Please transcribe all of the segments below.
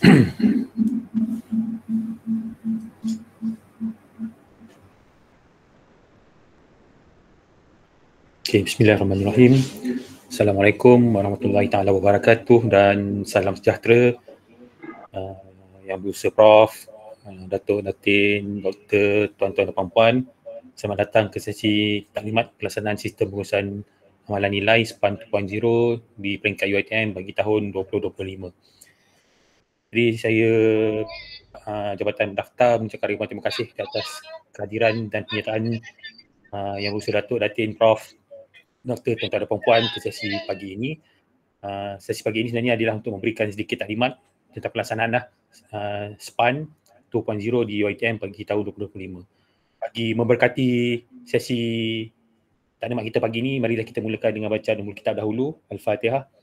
Okay, bismillahirrahmanirrahim. Assalamualaikum warahmatullahi taala wabarakatuh dan salam sejahtera Yang Berusaha Prof, Datuk, Datin, Doktor, tuan-tuan dan puan-puan. Selamat datang ke sesi taklimat pelaksanaan sistem pengurusan amalan nilai SPAN 2.0 di peringkat UiTM bagi tahun 2025. Jadi saya Jabatan Pendaftar mengucapkan ribuan terima kasih di atas kehadiran dan penyertaan Yang Berusaha Datuk, Datin, Prof, Doktor, tuan-tuan dan puan-puan ke sesi pagi ini. Sesi pagi ini sebenarnya adalah untuk memberikan sedikit taklimat tentang pelaksanaan SPAN 2.0 di UiTM bagi tahun 2025. Bagi memberkati sesi taklimat kita pagi ini, marilah kita mulakan dengan baca Ummul Kitab dahulu, Al-Fatihah.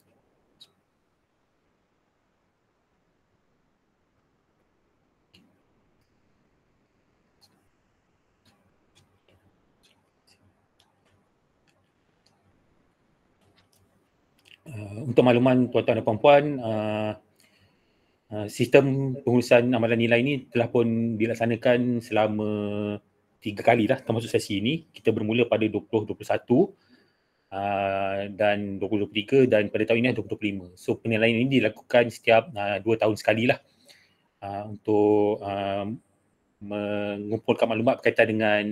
Untuk makluman tuan-tuan dan puan-puan, sistem pengurusan amalan nilai ini telah pun dilaksanakan selama 3 kali dah termasuk sesi ini. Kita bermula pada 2021 dan 2023 dan pada tahun ini 2025. So penilaian ini dilakukan setiap 2 tahun sekali lah untuk mengumpulkan maklumat berkaitan dengan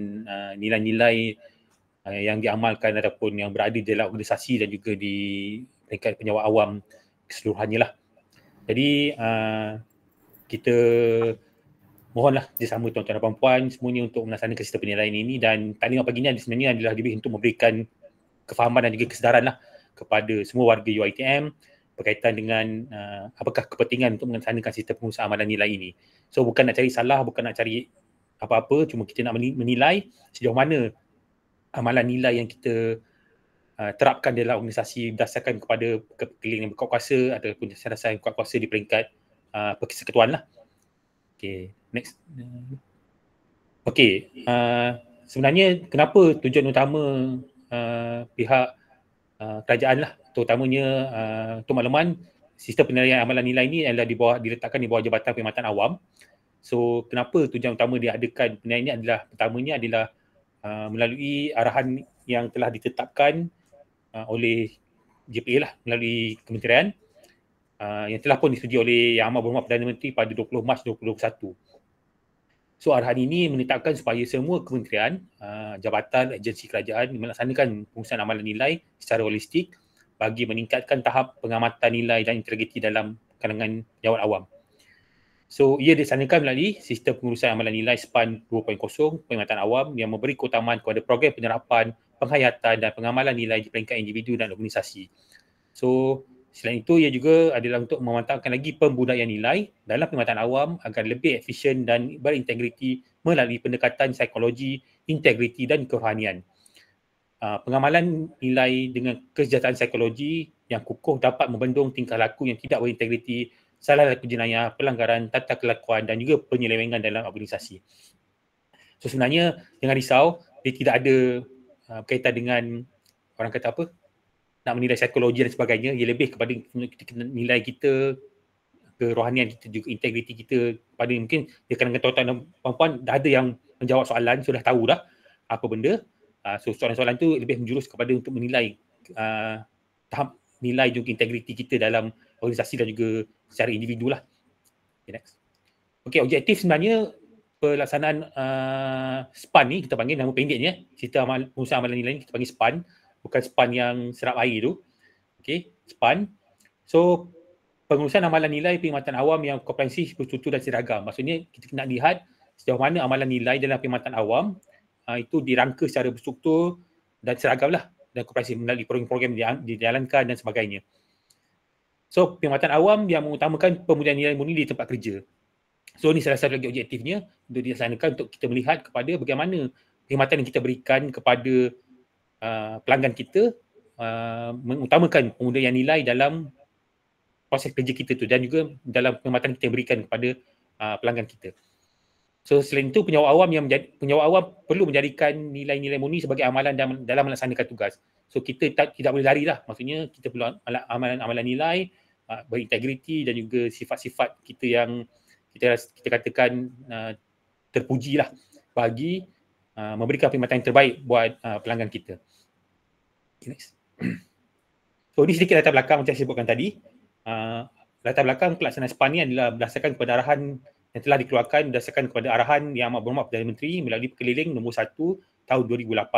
nilai-nilai yang diamalkan ataupun yang berada dalam organisasi dan juga di peringkat penjawat awam keseluruhannya lah. Jadi kita mohonlah bersama tuan-tuan dan puan-puan semuanya untuk melaksanakan sistem penilaian ini, dan taklimat pagi ini sebenarnya adalah lebih untuk memberikan kefahaman dan juga kesedaran lah kepada semua warga UiTM berkaitan dengan apakah kepentingan untuk melaksanakan sistem pengurusan amalan nilai ini. So bukan nak cari salah, bukan nak cari apa-apa, cuma kita nak menilai sejauh mana amalan nilai yang kita terapkan dalam organisasi berdasarkan kepada kepilihan yang berkuat kuasa ataupun dasar-dasar yang berkuat kuasa di peringkat persekutuan lah. Okay, next. Okay, sebenarnya kenapa tujuan utama pihak kerajaan lah, terutamanya untuk makluman, sistem penilaian amalan nilai ini adalah diletakkan di bawah Jabatan Perkhidmatan Awam. So kenapa tujuan utama diadakan penilaian ini adalah, pertamanya adalah melalui arahan yang telah ditetapkan oleh JPA lah, melalui kementerian yang telah pun disetujui oleh Yang Amat Berhormat Perdana Menteri pada 20 Mac 2021. So arahan ini menetapkan supaya semua kementerian, jabatan, agensi kerajaan melaksanakan pengurusan amalan nilai secara holistik bagi meningkatkan tahap pengamatan nilai dan integriti dalam kalangan jawat awam. So ia dilaksanakan melalui sistem pengurusan amalan nilai SPAN 2.0 perkhidmatan awam yang memberi keutamaan kepada program penyerapan, penghayatan dan pengamalan nilai di peringkat individu dan organisasi. So selain itu, ia juga adalah untuk memantapkan lagi pembudayaan nilai dalam perkhidmatan awam agar lebih efisien dan berintegriti melalui pendekatan psikologi, integriti dan kerohanian. Pengamalan nilai dengan kesejahteraan psikologi yang kukuh dapat membendung tingkah laku yang tidak berintegriti, salah laku jenayah, pelanggaran tata kelakuan dan juga penyelewengan dalam organisasi. So sebenarnya jangan risau, dia tidak ada berkaitan dengan orang kata apa, nak menilai psikologi dan sebagainya. Ia lebih kepada nilai kita, kerohanian kita, juga integriti kita. Pada mungkin di kalangan tuan-tuan dan puan-puan dah ada yang menjawab soalan, sudah tahu dah apa benda. So soalan-soalan tu lebih menjurus kepada untuk menilai tahap nilai juga integriti kita dalam organisasi dan juga secara individu lah. Okay, next. Okay, objektif sebenarnya pelaksanaan SPAN ni, kita panggil nama pendeknya, sistem pengurusan amalan nilai ni kita panggil SPAN, bukan SPAN yang serap air tu. Okay, SPAN. So pengurusan amalan nilai perkhidmatan awam yang komprehensif, berstruktur dan seragam. Maksudnya kita nak lihat sejauh mana amalan nilai dalam perkhidmatan awam itu dirangka secara berstruktur dan seragam lah, dan komprehensif melalui program-program yang dijalankan dan sebagainya. So perkhidmatan awam yang mengutamakan pemulihan nilai murni di tempat kerja. So ini salah satu lagi objektifnya untuk dilaksanakan untuk kita melihat kepada bagaimana perkhidmatan yang kita berikan kepada pelanggan kita mengutamakan pemulihan nilai dalam proses kerja kita tu dan juga dalam perkhidmatan kita berikan kepada pelanggan kita. So selain itu, penjawat awam perlu menjadikan nilai-nilai murni sebagai amalan dalam melaksanakan tugas. So kita tidak boleh lari lah. Maksudnya kita perlu amalan nilai berintegriti dan juga sifat-sifat kita yang kita katakan terpujilah bagi memberikan perkhidmatan yang terbaik buat pelanggan kita. Okay, next. So ini sedikit latar belakang macam saya sebutkan tadi. Latar belakang pelaksanaan SPAN ni adalah berdasarkan kepada arahan yang telah dikeluarkan berdasarkan kepada arahan Yang Amat Berhormat Perdana Menteri melalui Perkeliling nombor 1 tahun 2018,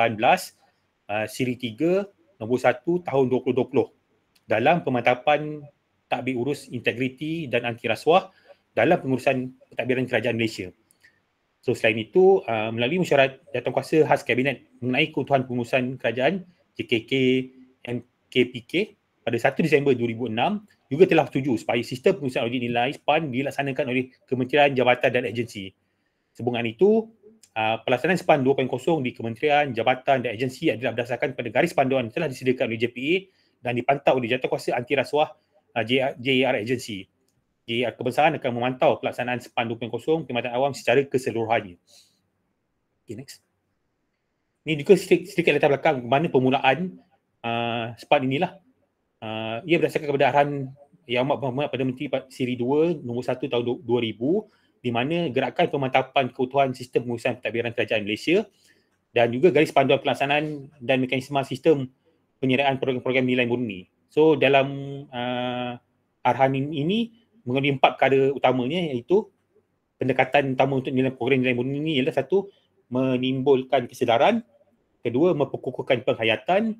siri 3 nombor 1 tahun 2020 dalam pemantapan tadbir urus integriti dan anti rasuah dalam pengurusan pentadbiran kerajaan Malaysia. So selain itu, melalui mesyuarat jawatankuasa khas Kabinet mengenai keutuhan pengurusan kerajaan JKK MKPK pada 1 Disember 2006 juga telah setuju supaya sistem pengurusan audit nilai SPAN dilaksanakan oleh Kementerian Jabatan dan Agensi. Sehubungan itu, pelaksanaan SPAN 2.0 di Kementerian, Jabatan dan Agensi adalah berdasarkan pada garis panduan yang telah disediakan oleh JPA dan dipantau oleh Jawatankuasa Anti Rasuah JAR Agensi. JAR Kebangsaan akan memantau pelaksanaan SPAN 2.0 perkhidmatan awam secara keseluruhannya. Okay, next. Ini juga sedikit latar belakang mana permulaan SPAN inilah. Ia berdasarkan kepada arahan Yang Amat Berhormat Perdana Menteri siri 2 nombor 1 tahun 2000 di mana gerakan pemantapan keutuhan sistem pengurusan pentadbiran kerajaan Malaysia dan juga garis panduan pelaksanaan dan mekanisme sistem penyediaan program-program nilai murni. So dalam arahan ini mengandungi 4 perkara utamanya, iaitu pendekatan utama untuk program nilai murni ini ialah satu, menimbulkan kesedaran, kedua, memperkukuhkan penghayatan,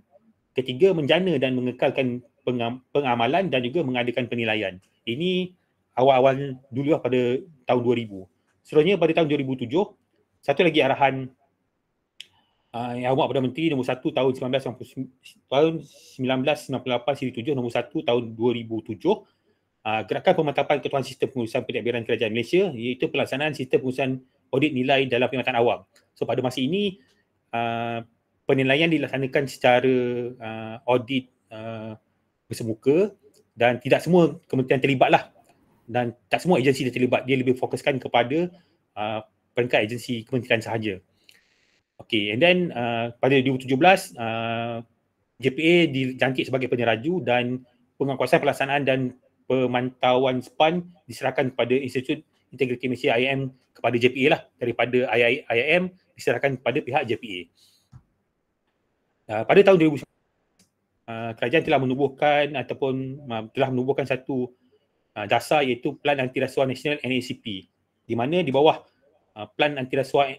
ketiga, menjana dan mengekalkan pengamalan dan juga mengadakan penilaian. Ini awal-awal dulu lah pada tahun 2000. Seterusnya pada tahun 2007, satu lagi arahan Yang Amat Perdana Menteri nombor 1 tahun 1998 siri 7 nombor 1 tahun 2007, gerakan pemantapan keutuhan sistem pengurusan pentadbiran kerajaan Malaysia, iaitu pelaksanaan sistem pengurusan audit nilai dalam perkhidmatan awam. So pada masa ini penilaian dilaksanakan secara audit bersemuka dan tidak semua kementerian terlibatlah dan tak semua agensi dia terlibat. Dia lebih fokuskan kepada peringkat agensi kementerian sahaja. Okay, and then pada 2017 JPA dijangkit sebagai penyeraju dan penguatkuasaan pelaksanaan dan pemantauan SPAN diserahkan kepada Institut Integriti Malaysia IIM kepada JPA lah, daripada IIM diserahkan kepada pihak JPA. Pada tahun 2019 kerajaan telah menubuhkan satu dasar, iaitu Plan Anti Rasuah Nasional NACP, di mana di bawah Plan Anti Rasuah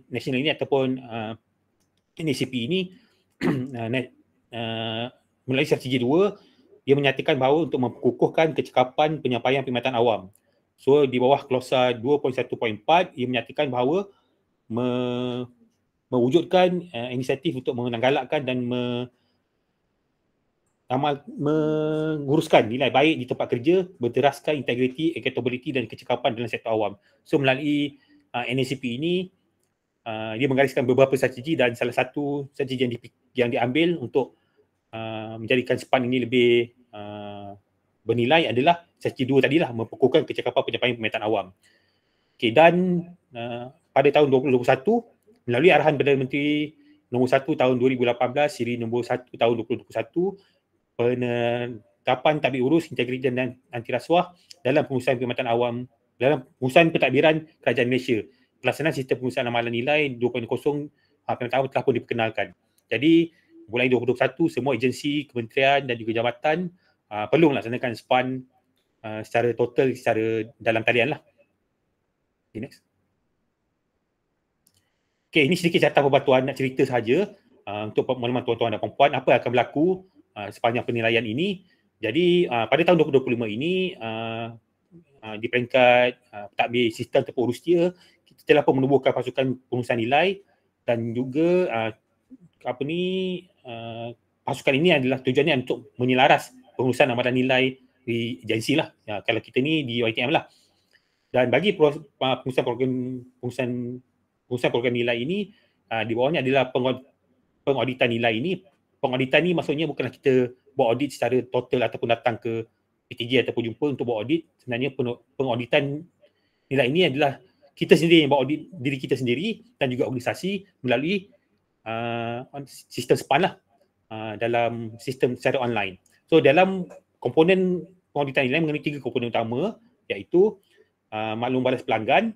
Nasional ini ataupun NACP ini melalui strategi 2, dia menyatakan bahawa untuk memperkukuhkan kecekapan penyampaian perkhidmatan awam. So di bawah klausa 2.1.4, ia menyatakan bahawa mewujudkan inisiatif untuk menanggalakkan dan menguruskan nilai baik di tempat kerja, berteraskan integriti, accountability dan kecekapan dalam sektor awam. So melalui NACP ini, dia menggariskan beberapa strategi dan salah satu strategi yang diambil untuk menjadikan SPAN ini lebih bernilai adalah strategi 2 tadilah, memperkukuhkan kecekapan penyampaian perkhidmatan awam. Okay, dan pada tahun 2021, melalui arahan Perdana Menteri nombor 1 tahun 2018 siri nombor 1 tahun 2021, penetapan tadbir urus integriti dan anti rasuah dalam pengurusan perkhidmatan awam dalam pengurusan pentadbiran kerajaan Malaysia. Pelaksanaan sistem pengurusan amalan nilai 2.0 perkhidmatan awam telah pun diperkenalkan. Jadi mulai 2021, semua agensi, kementerian dan juga jabatan perlu melaksanakan SPAN secara total, secara dalam talian lah. Okay, next. Okay, ini sedikit catatan pembatuan, nak cerita sahaja untuk makluman tuan-tuan dan puan-puan apa akan berlaku sepanjang penilaian ini. Jadi pada tahun 2025 ini di peringkat pentadbir sistem ataupun urustia, kita telah pun menubuhkan pasukan pengurusan nilai dan juga pasukan ini adalah tujuannya untuk menyelaras pengurusan amalan nilai di agensi lah. Kalau kita ni di YTM lah. Dan bagi pengurusan program nilai ini, di bawahnya adalah pengauditan nilai ini. Pengauditan ni maksudnya bukanlah kita buat audit secara total ataupun datang ke PTJ ataupun jumpa untuk buat audit. Sebenarnya pengauditan nilai ini adalah kita sendiri yang buat audit diri kita sendiri dan juga organisasi melalui sistem SPAN lah, dalam sistem secara online. So dalam komponen pengauditan nilai mengenai 3 komponen utama, iaitu maklum balas pelanggan,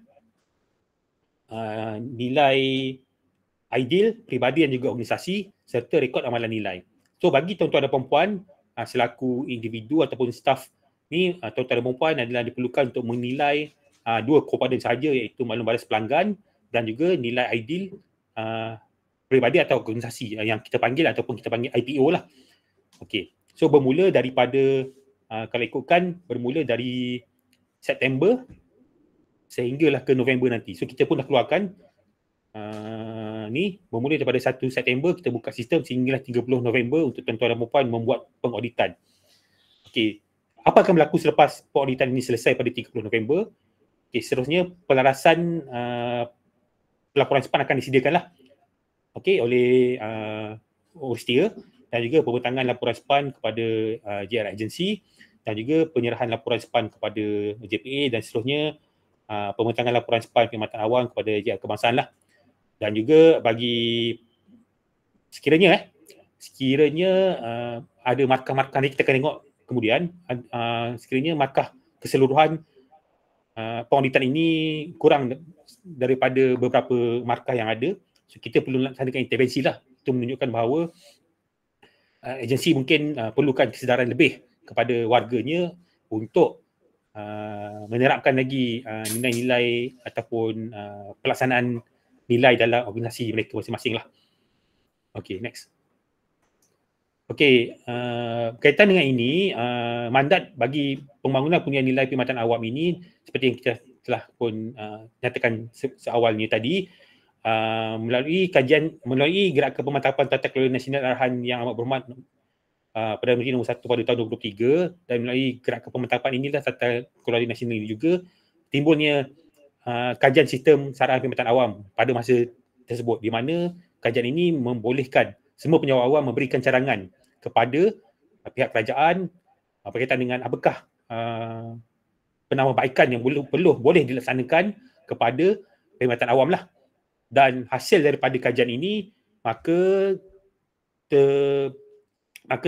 nilai ideal, peribadi dan juga organisasi, serta rekod amalan nilai. So bagi tuan-tuan dan puan-puan, selaku individu ataupun staff ni, tuan-tuan dan puan-puan adalah diperlukan untuk menilai 2 komponen sahaja, iaitu maklum balas pelanggan dan juga nilai ideal peribadi atau organisasi yang kita panggil ataupun kita panggil IPO lah. Okey. So bermula daripada kalau ikutkan bermula dari September sehinggalah ke November nanti. So kita pun dah keluarkan ni bermula daripada 1 September kita buka sistem sehinggalah 30 November untuk tuan-tuan dan puan membuat pengauditan. Okey. Apa akan berlaku selepas pengauditan ini selesai pada 30 November? Okey, seterusnya pelarasan pelaporan SPAN akan disediakanlah. Okey, oleh Orstia dan juga pembentangan laporan SPAN kepada JR Agency dan juga penyerahan laporan SPAN kepada JPA dan seterusnya pembentangan laporan SPAN perkhidmatan awam kepada JR Kebangsaan lah. Dan juga bagi sekiranya ada markah-markah ni kita akan tengok kemudian, sekiranya markah keseluruhan pengauditan ini kurang daripada beberapa markah yang ada, so kita perlu laksanakan intervensi lah. Itu menunjukkan bahawa agensi mungkin perlukan kesedaran lebih kepada warganya untuk menerapkan lagi nilai-nilai ataupun pelaksanaan nilai dalam organisasi mereka masing-masing lah. Okay, next. Okay, berkaitan dengan ini, mandat bagi pembangunan punya nilai perkhidmatan awam ini seperti yang kita telah pun nyatakan seawalnya tadi, melalui gerakan pemantapan tata kelola nasional arahan yang amat berhormat Perdana Menteri nombor 1 pada tahun 2023, dan melalui gerakan pemantapan inilah tata kelola nasional ini juga timbulnya kajian sistem saraan perkhidmatan awam pada masa tersebut, di mana kajian ini membolehkan semua penjawat awam memberikan cadangan kepada pihak kerajaan berkaitan dengan apakah penambahbaikan yang boleh dilaksanakan kepada perkhidmatan awam lah. Dan hasil daripada kajian ini, maka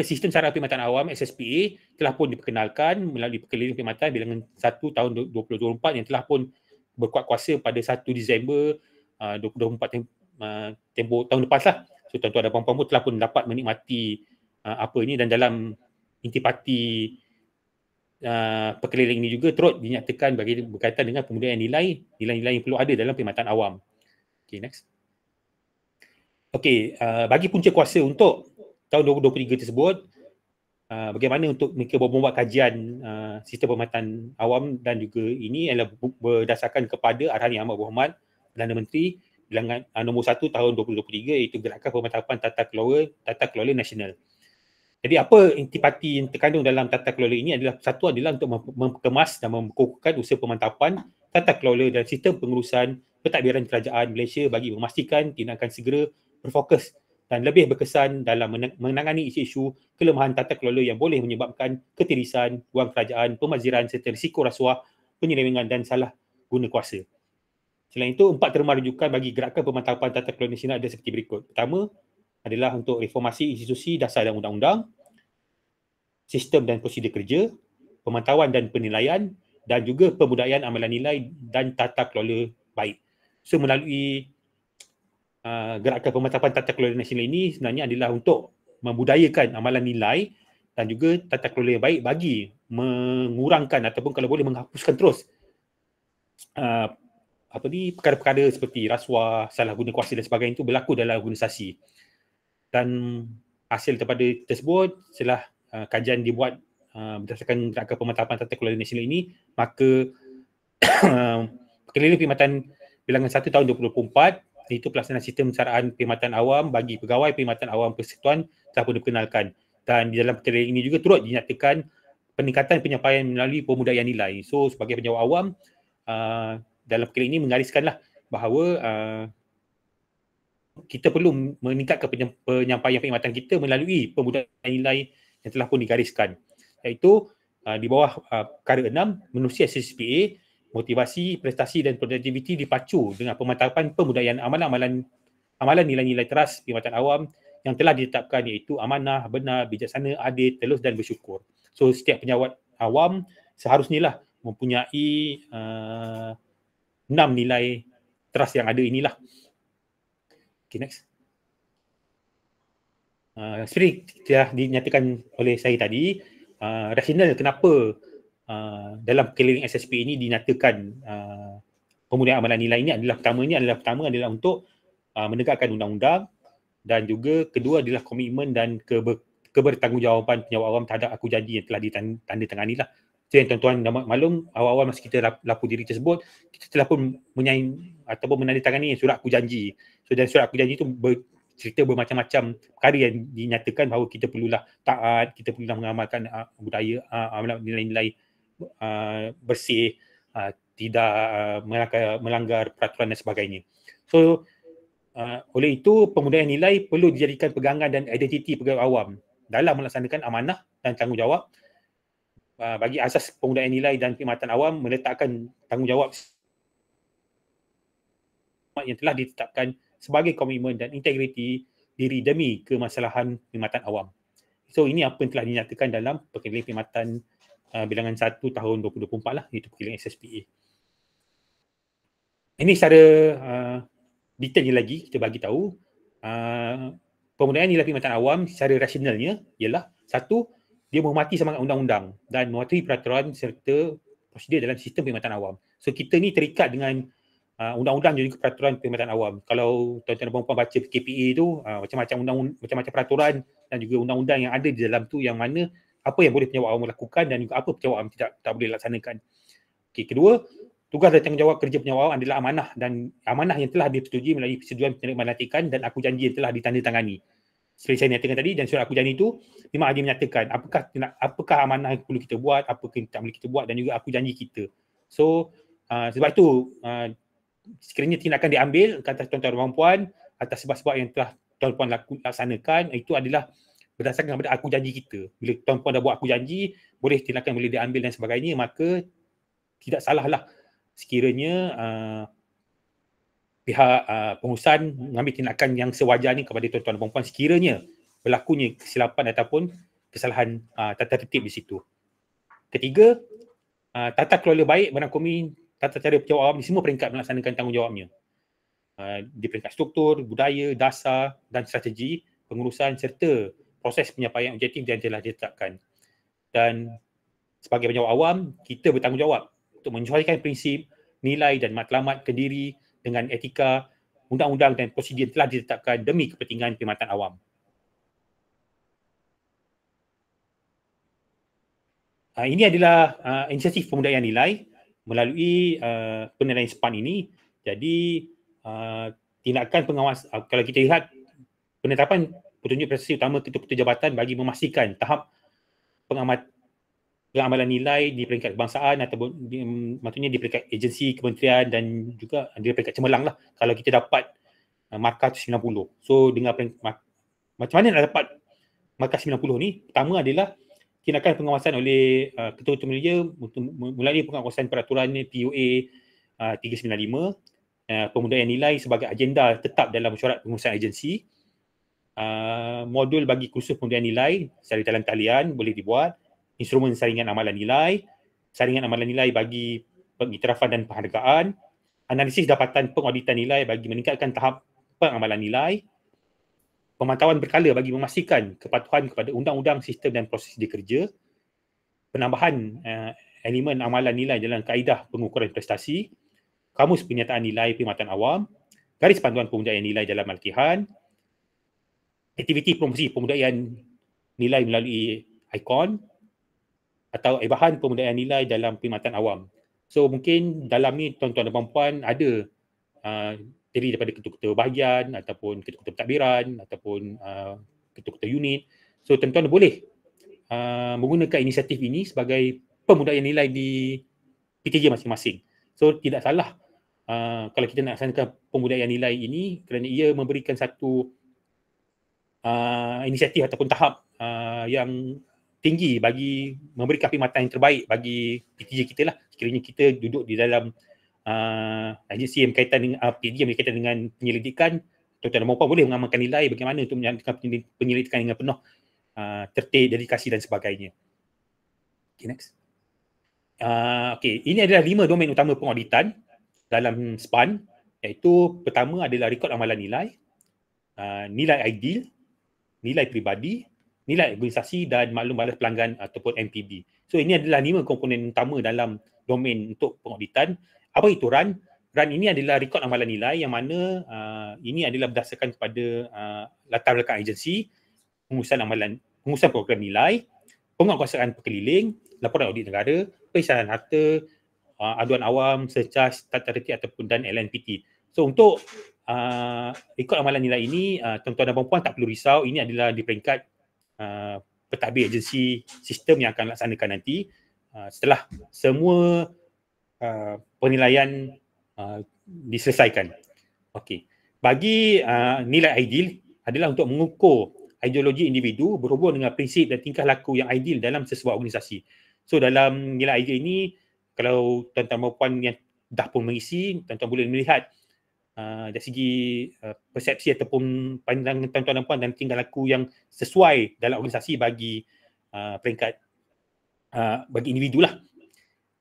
sistem sarana perkhidmatan awam SSPA telah pun diperkenalkan melalui Perkeliling Perkhidmatan Bilangan 1 tahun 2024 yang telah pun berkuat kuasa pada 1 Disember 2024 tempoh tahun lepas lah. So tuan-tuan dan puan-puan pun telah pun dapat menikmati apa ini, dan dalam intipati perkeliling ini juga turut dinyatakan berkaitan dengan pembudayaan nilai-nilai yang perlu ada dalam perkhidmatan awam. Okay, next. Okay, bagi punca kuasa untuk tahun 2023 tersebut, bagaimana untuk mereka membuat kajian sistem perkhidmatan awam, dan juga ini adalah berdasarkan kepada arahan yang amat berhormat Perdana Menteri Bilangan nombor 1 tahun 2023, iaitu gerakan pemantapan tata kelola nasional. Jadi apa intipati yang terkandung dalam tata kelola ini adalah, satu adalah untuk mengemas dan mengukuhkan usaha pemantapan tata kelola dan sistem pengurusan pentadbiran kerajaan Malaysia bagi memastikan tindakan segera berfokus dan lebih berkesan dalam menangani isu-isu kelemahan tata kelola yang boleh menyebabkan ketirisan, wang kerajaan, pemaziran serta risiko rasuah, penyelewengan dan salah guna kuasa. Selain itu, 4 terma rujukan bagi gerakan pemantapan tata kelola nasional ada seperti berikut. Pertama adalah untuk reformasi institusi dasar dan undang-undang, sistem dan prosedur kerja, pemantauan dan penilaian, dan juga pembudayaan amalan nilai dan tata kelola baik. So melalui gerakan pemantapan tata kelola nasional ini sebenarnya adalah untuk membudayakan amalan nilai dan juga tata kelola yang baik bagi mengurangkan ataupun kalau boleh menghapuskan terus perkara-perkara seperti rasuah, salah guna kuasa dan sebagainya itu berlaku dalam organisasi. Dan hasil daripada tersebut, setelah kajian dibuat berdasarkan gerakan pemantapan tata kelola nasional ini, maka Perkeliling Perkhidmatan Bilangan 1 tahun 2024, iaitu pelaksanaan sistem saraan perkhidmatan awam bagi pegawai perkhidmatan awam persekutuan telah pun diperkenalkan. Dan di dalam perkeliling ini juga turut dinyatakan peningkatan penyampaian melalui pembudayaan nilai. So sebagai penjawat awam, dalam perkara ini menggariskanlah bahawa kita perlu meningkatkan penyampaian perkhidmatan kita melalui pembudayaan nilai yang telah pun digariskan, iaitu di bawah perkara 6, menerusi SSPA, motivasi, prestasi dan produktiviti dipacu dengan pemantapan pembudayaan amalan nilai-nilai teras perkhidmatan awam yang telah ditetapkan, iaitu amanah, benar, bijaksana, adil, telus dan bersyukur. So setiap penjawat awam seharusnya lah mempunyai 6 nilai trust yang ada inilah. Okay, next. Seperti telah dinyatakan oleh saya tadi, rasional kenapa dalam keliling SSP ini dinyatakan pemulihan amalan nilai ini adalah pertama adalah untuk menegakkan undang-undang, dan juga kedua adalah komitmen dan kebertanggungjawaban penjawat awam terhadap aku janji yang telah ditandatangani lah. So yang tuan-tuan maklum, awal-awal masa kita lapor diri tersebut, kita telah pun menandatangani surat aku janji. So dan surat aku janji itu cerita bermacam-macam perkara yang dinyatakan bahawa kita perlulah taat, kita perlulah mengamalkan budaya, nilai-nilai bersih, tidak melanggar peraturan dan sebagainya. So oleh itu pemudaian nilai perlu dijadikan pegangan dan identiti pegawai awam dalam melaksanakan amanah dan tanggungjawab. Bagi asas pemudaian nilai dan perkhidmatan awam meletakkan tanggungjawab yang telah ditetapkan sebagai komitmen dan integriti diri demi kemaslahan perkhidmatan awam. So ini apa yang telah dinyatakan dalam Perkeliling Perkhidmatan bilangan 1 tahun 2024 lah, iaitu Perkeliling SSPA. Ini secara detailnya lagi kita bagi tahu pemudaian nilai perkhidmatan awam secara rasionalnya ialah satu, dia menghormati semangat undang-undang dan mematuhi peraturan serta prosedur dalam sistem perkhidmatan awam. So kita ni terikat dengan undang-undang dan juga peraturan perkhidmatan awam. Kalau tuan-tuan dan puan-puan baca KPA tu, macam-macam peraturan dan juga undang-undang yang ada di dalam tu, yang mana apa yang boleh penjawat awam lakukan dan juga apa penjawat awam tak boleh laksanakan. Okay, kedua, tugas dan tanggungjawab kerja penjawat awam adalah amanah, dan amanah yang telah disetujui melalui persetujuan penerimaan lantikan dan aku janji yang telah ditandatangani. Seperti saya nyatakan tadi, dan surat aku janji itu memang ada menyatakan apakah amanah yang perlu kita buat, apa yang tak boleh kita buat, dan juga aku janji kita. So sebab itu sekiranya tindakan diambil ke atas tuan-tuan dan puan atas sebab-sebab yang telah tuan-puan laksanakan, itu adalah berdasarkan kepada aku janji kita. Bila tuan-puan dah buat aku janji, boleh tindakan boleh diambil dan sebagainya, maka tidak salahlah sekiranya pihak pengurusan mengambil tindakan yang sewajarnya kepada tuan-tuan dan puan-puan sekiranya berlakunya kesilapan ataupun kesalahan tata tertib di situ. Ketiga, tata kelola baik merangkumi tata cara penjawat awam di semua peringkat melaksanakan tanggungjawabnya. Di peringkat struktur, budaya, dasar dan strategi pengurusan serta proses penyampaian objektif yang telah ditetapkan. Dan sebagai penjawat awam, kita bertanggungjawab untuk menyesuaikan prinsip, nilai dan matlamat ke diri dengan etika, undang-undang dan prosedur yang telah ditetapkan demi kepentingan perkhidmatan awam. Ini adalah inisiatif pemudaian nilai melalui penilaian SPAN ini. Jadi tindakan pengawas, kalau kita lihat penetapan petunjuk prestasi utama ketua-ketua jabatan bagi memastikan tahap pengamalan nilai di peringkat kebangsaan ataupun maksudnya di peringkat agensi, kementerian dan juga di peringkat cemerlang lah, kalau kita dapat markah 90. So dengan macam mana nak dapat markah 90 ni? Pertama adalah tindakan pengawasan oleh ketua-ketua media melalui pengawasan peraturan PUA 395, pemudaian nilai sebagai agenda tetap dalam mesyuarat pengurusan agensi, modul bagi kursus pemudaian nilai secara dalam talian boleh dibuat, instrumen saringan amalan nilai bagi pengiktirafan dan penghargaan, analisis dapatan pengauditan nilai bagi meningkatkan tahap pengamalan nilai, pemantauan berkala bagi memastikan kepatuhan kepada undang-undang, sistem dan proses kerja, penambahan elemen amalan nilai dalam kaedah pengukuran prestasi, kamus pernyataan nilai perkhidmatan awam, garis panduan pemudaian nilai dalam latihan, aktiviti promosi pemudaian nilai melalui ikon, atau bahan pemudaian nilai dalam perkhidmatan awam. So mungkin dalam ni tuan-tuan dan puan-puan ada terdiri daripada ketua-ketua bahagian ataupun ketua-ketua pentadbiran ataupun ketua-ketua unit. So tuan-tuan boleh menggunakan inisiatif ini sebagai pemudaian nilai di PTJ masing-masing. So tidak salah kalau kita nak laksanakan pemudaian nilai ini kerana ia memberikan satu inisiatif ataupun tahap yang tinggi bagi memberikan perkhidmatan yang terbaik bagi PTJ kita lah. Sekiranya kita duduk di dalam agensi yang berkaitan dengan PTJ yang berkaitan dengan penyelidikan, tuan-tuan dan puan boleh mengamalkan nilai bagaimana untuk menjalankan penyelidikan dengan penuh tertib, dedikasi dan sebagainya. Okay, next. Okey, ini adalah 5 domain utama pengauditan dalam SPAN, iaitu pertama adalah rekod amalan nilai, nilai ideal, nilai peribadi, nilai organisasi dan maklum balas pelanggan ataupun MPB. So ini adalah 5 komponen utama dalam domain untuk pengauditan. Apa itu RAN? RAN ini adalah rekod amalan nilai yang mana ini adalah berdasarkan kepada latar belakang agensi, pengurusan program nilai, penguatkuasaan perkeliling, laporan audit negara, perisanan harta, aduan awam, secas, tata tertib ataupun dan LNPT. So untuk rekod amalan nilai ini, tuan-tuan dan puan-puan tak perlu risau, ini adalah di peringkat pentadbir agensi sistem yang akan laksanakan nanti setelah semua penilaian diselesaikan. Okey. Bagi nilai ideal adalah untuk mengukur ideologi individu berhubung dengan prinsip dan tingkah laku yang ideal dalam sesebuah organisasi. So dalam nilai ideal ini, kalau tuan-tuan dan puan yang dah pun mengisi, tuan-tuan boleh melihat dari segi persepsi ataupun pandangan tuan-tuan dan puan dan tingkah laku yang sesuai dalam organisasi bagi peringkat bagi individu lah.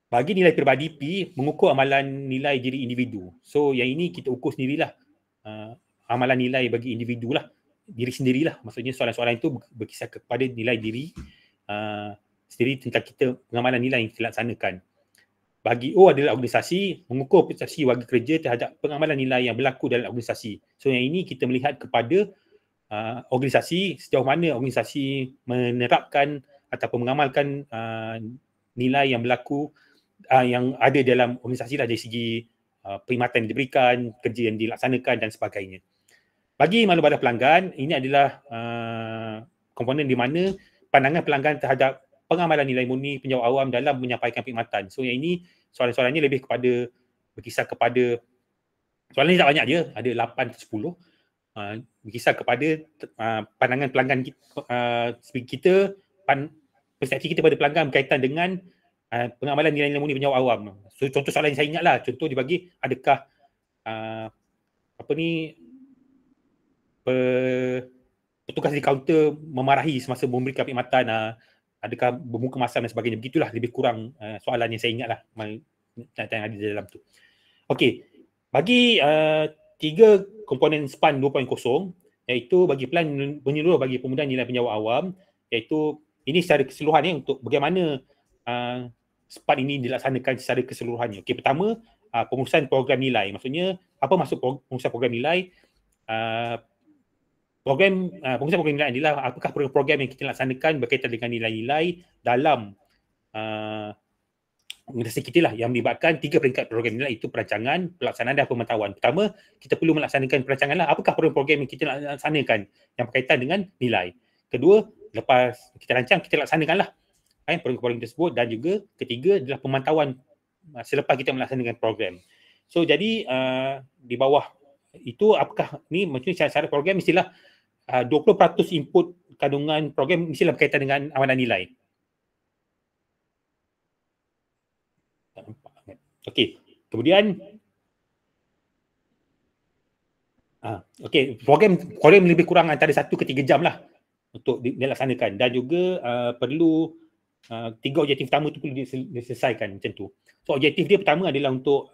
Bagi nilai peribadi P, mengukur amalan nilai diri individu. So yang ini kita ukur sendirilah amalan nilai bagi individu lah, diri sendirilah. Maksudnya soalan-soalan itu berkisar kepada nilai diri sendiri tentang kita, pengamalan nilai yang kita laksanakan. Bagi O adalah organisasi, mengukur persepsi warga kerja terhadap pengamalan nilai yang berlaku dalam organisasi. So yang ini kita melihat kepada organisasi, sejauh mana organisasi menerapkan ataupun mengamalkan nilai yang berlaku yang ada dalam organisasi lah dari segi perkhidmatan yang diberikan, kerja yang dilaksanakan dan sebagainya. Bagi maklum balas pelanggan, ini adalah komponen di mana pandangan pelanggan terhadap pengamalan nilai murni penjawat awam dalam menyampaikan perkhidmatan. So yang ini soalan-soalannya lebih kepada berkisar kepada, soalan ni tak banyak je, ada 8 ke 10, berkisar kepada pandangan pelanggan kita, persepsi kita pada pelanggan berkaitan dengan pengamalan nilai-nilai murni penjawat awam. So contoh soalan yang saya ingat lah, contoh dibagi adakah petugas di kaunter memarahi semasa memberikan perkhidmatan, adakah bermuka masam dan sebagainya. Begitulah lebih kurang soalan yang saya ingat lah yang ada di dalam tu. Okey, bagi 3 komponen SPAN 2.0, iaitu bagi plan menyeluruh bagi pemudahan nilai penjawat awam, iaitu ini secara keseluruhan untuk bagaimana SPAN ini dilaksanakan secara keseluruhannya. Okey, pertama pengurusan program nilai. Maksudnya apa maksud pengurusan program nilai? Pengurusan program nilai adalah apakah program yang kita laksanakan berkaitan dengan nilai-nilai dalam organisasi kita lah, yang melibatkan 3 peringkat program nilai, itu perancangan, pelaksanaan dan pemantauan. Pertama, kita perlu melaksanakan perancangan lah, apakah program yang kita laksanakan yang berkaitan dengan nilai. Kedua, lepas kita rancang, kita laksanakan lah program tersebut. Dan juga ketiga adalah pemantauan selepas kita melaksanakan program. So jadi di bawah itu, apakah ni maksudnya syarat program mestilah 20% input kandungan program mestilah berkaitan dengan amalan nilai. Okey, kemudian program lebih kurang antara 1 ke 3 jam lah untuk dilaksanakan, dan juga perlu 3 objektif utama tu perlu diselesaikan macam tu. So objektif dia pertama adalah untuk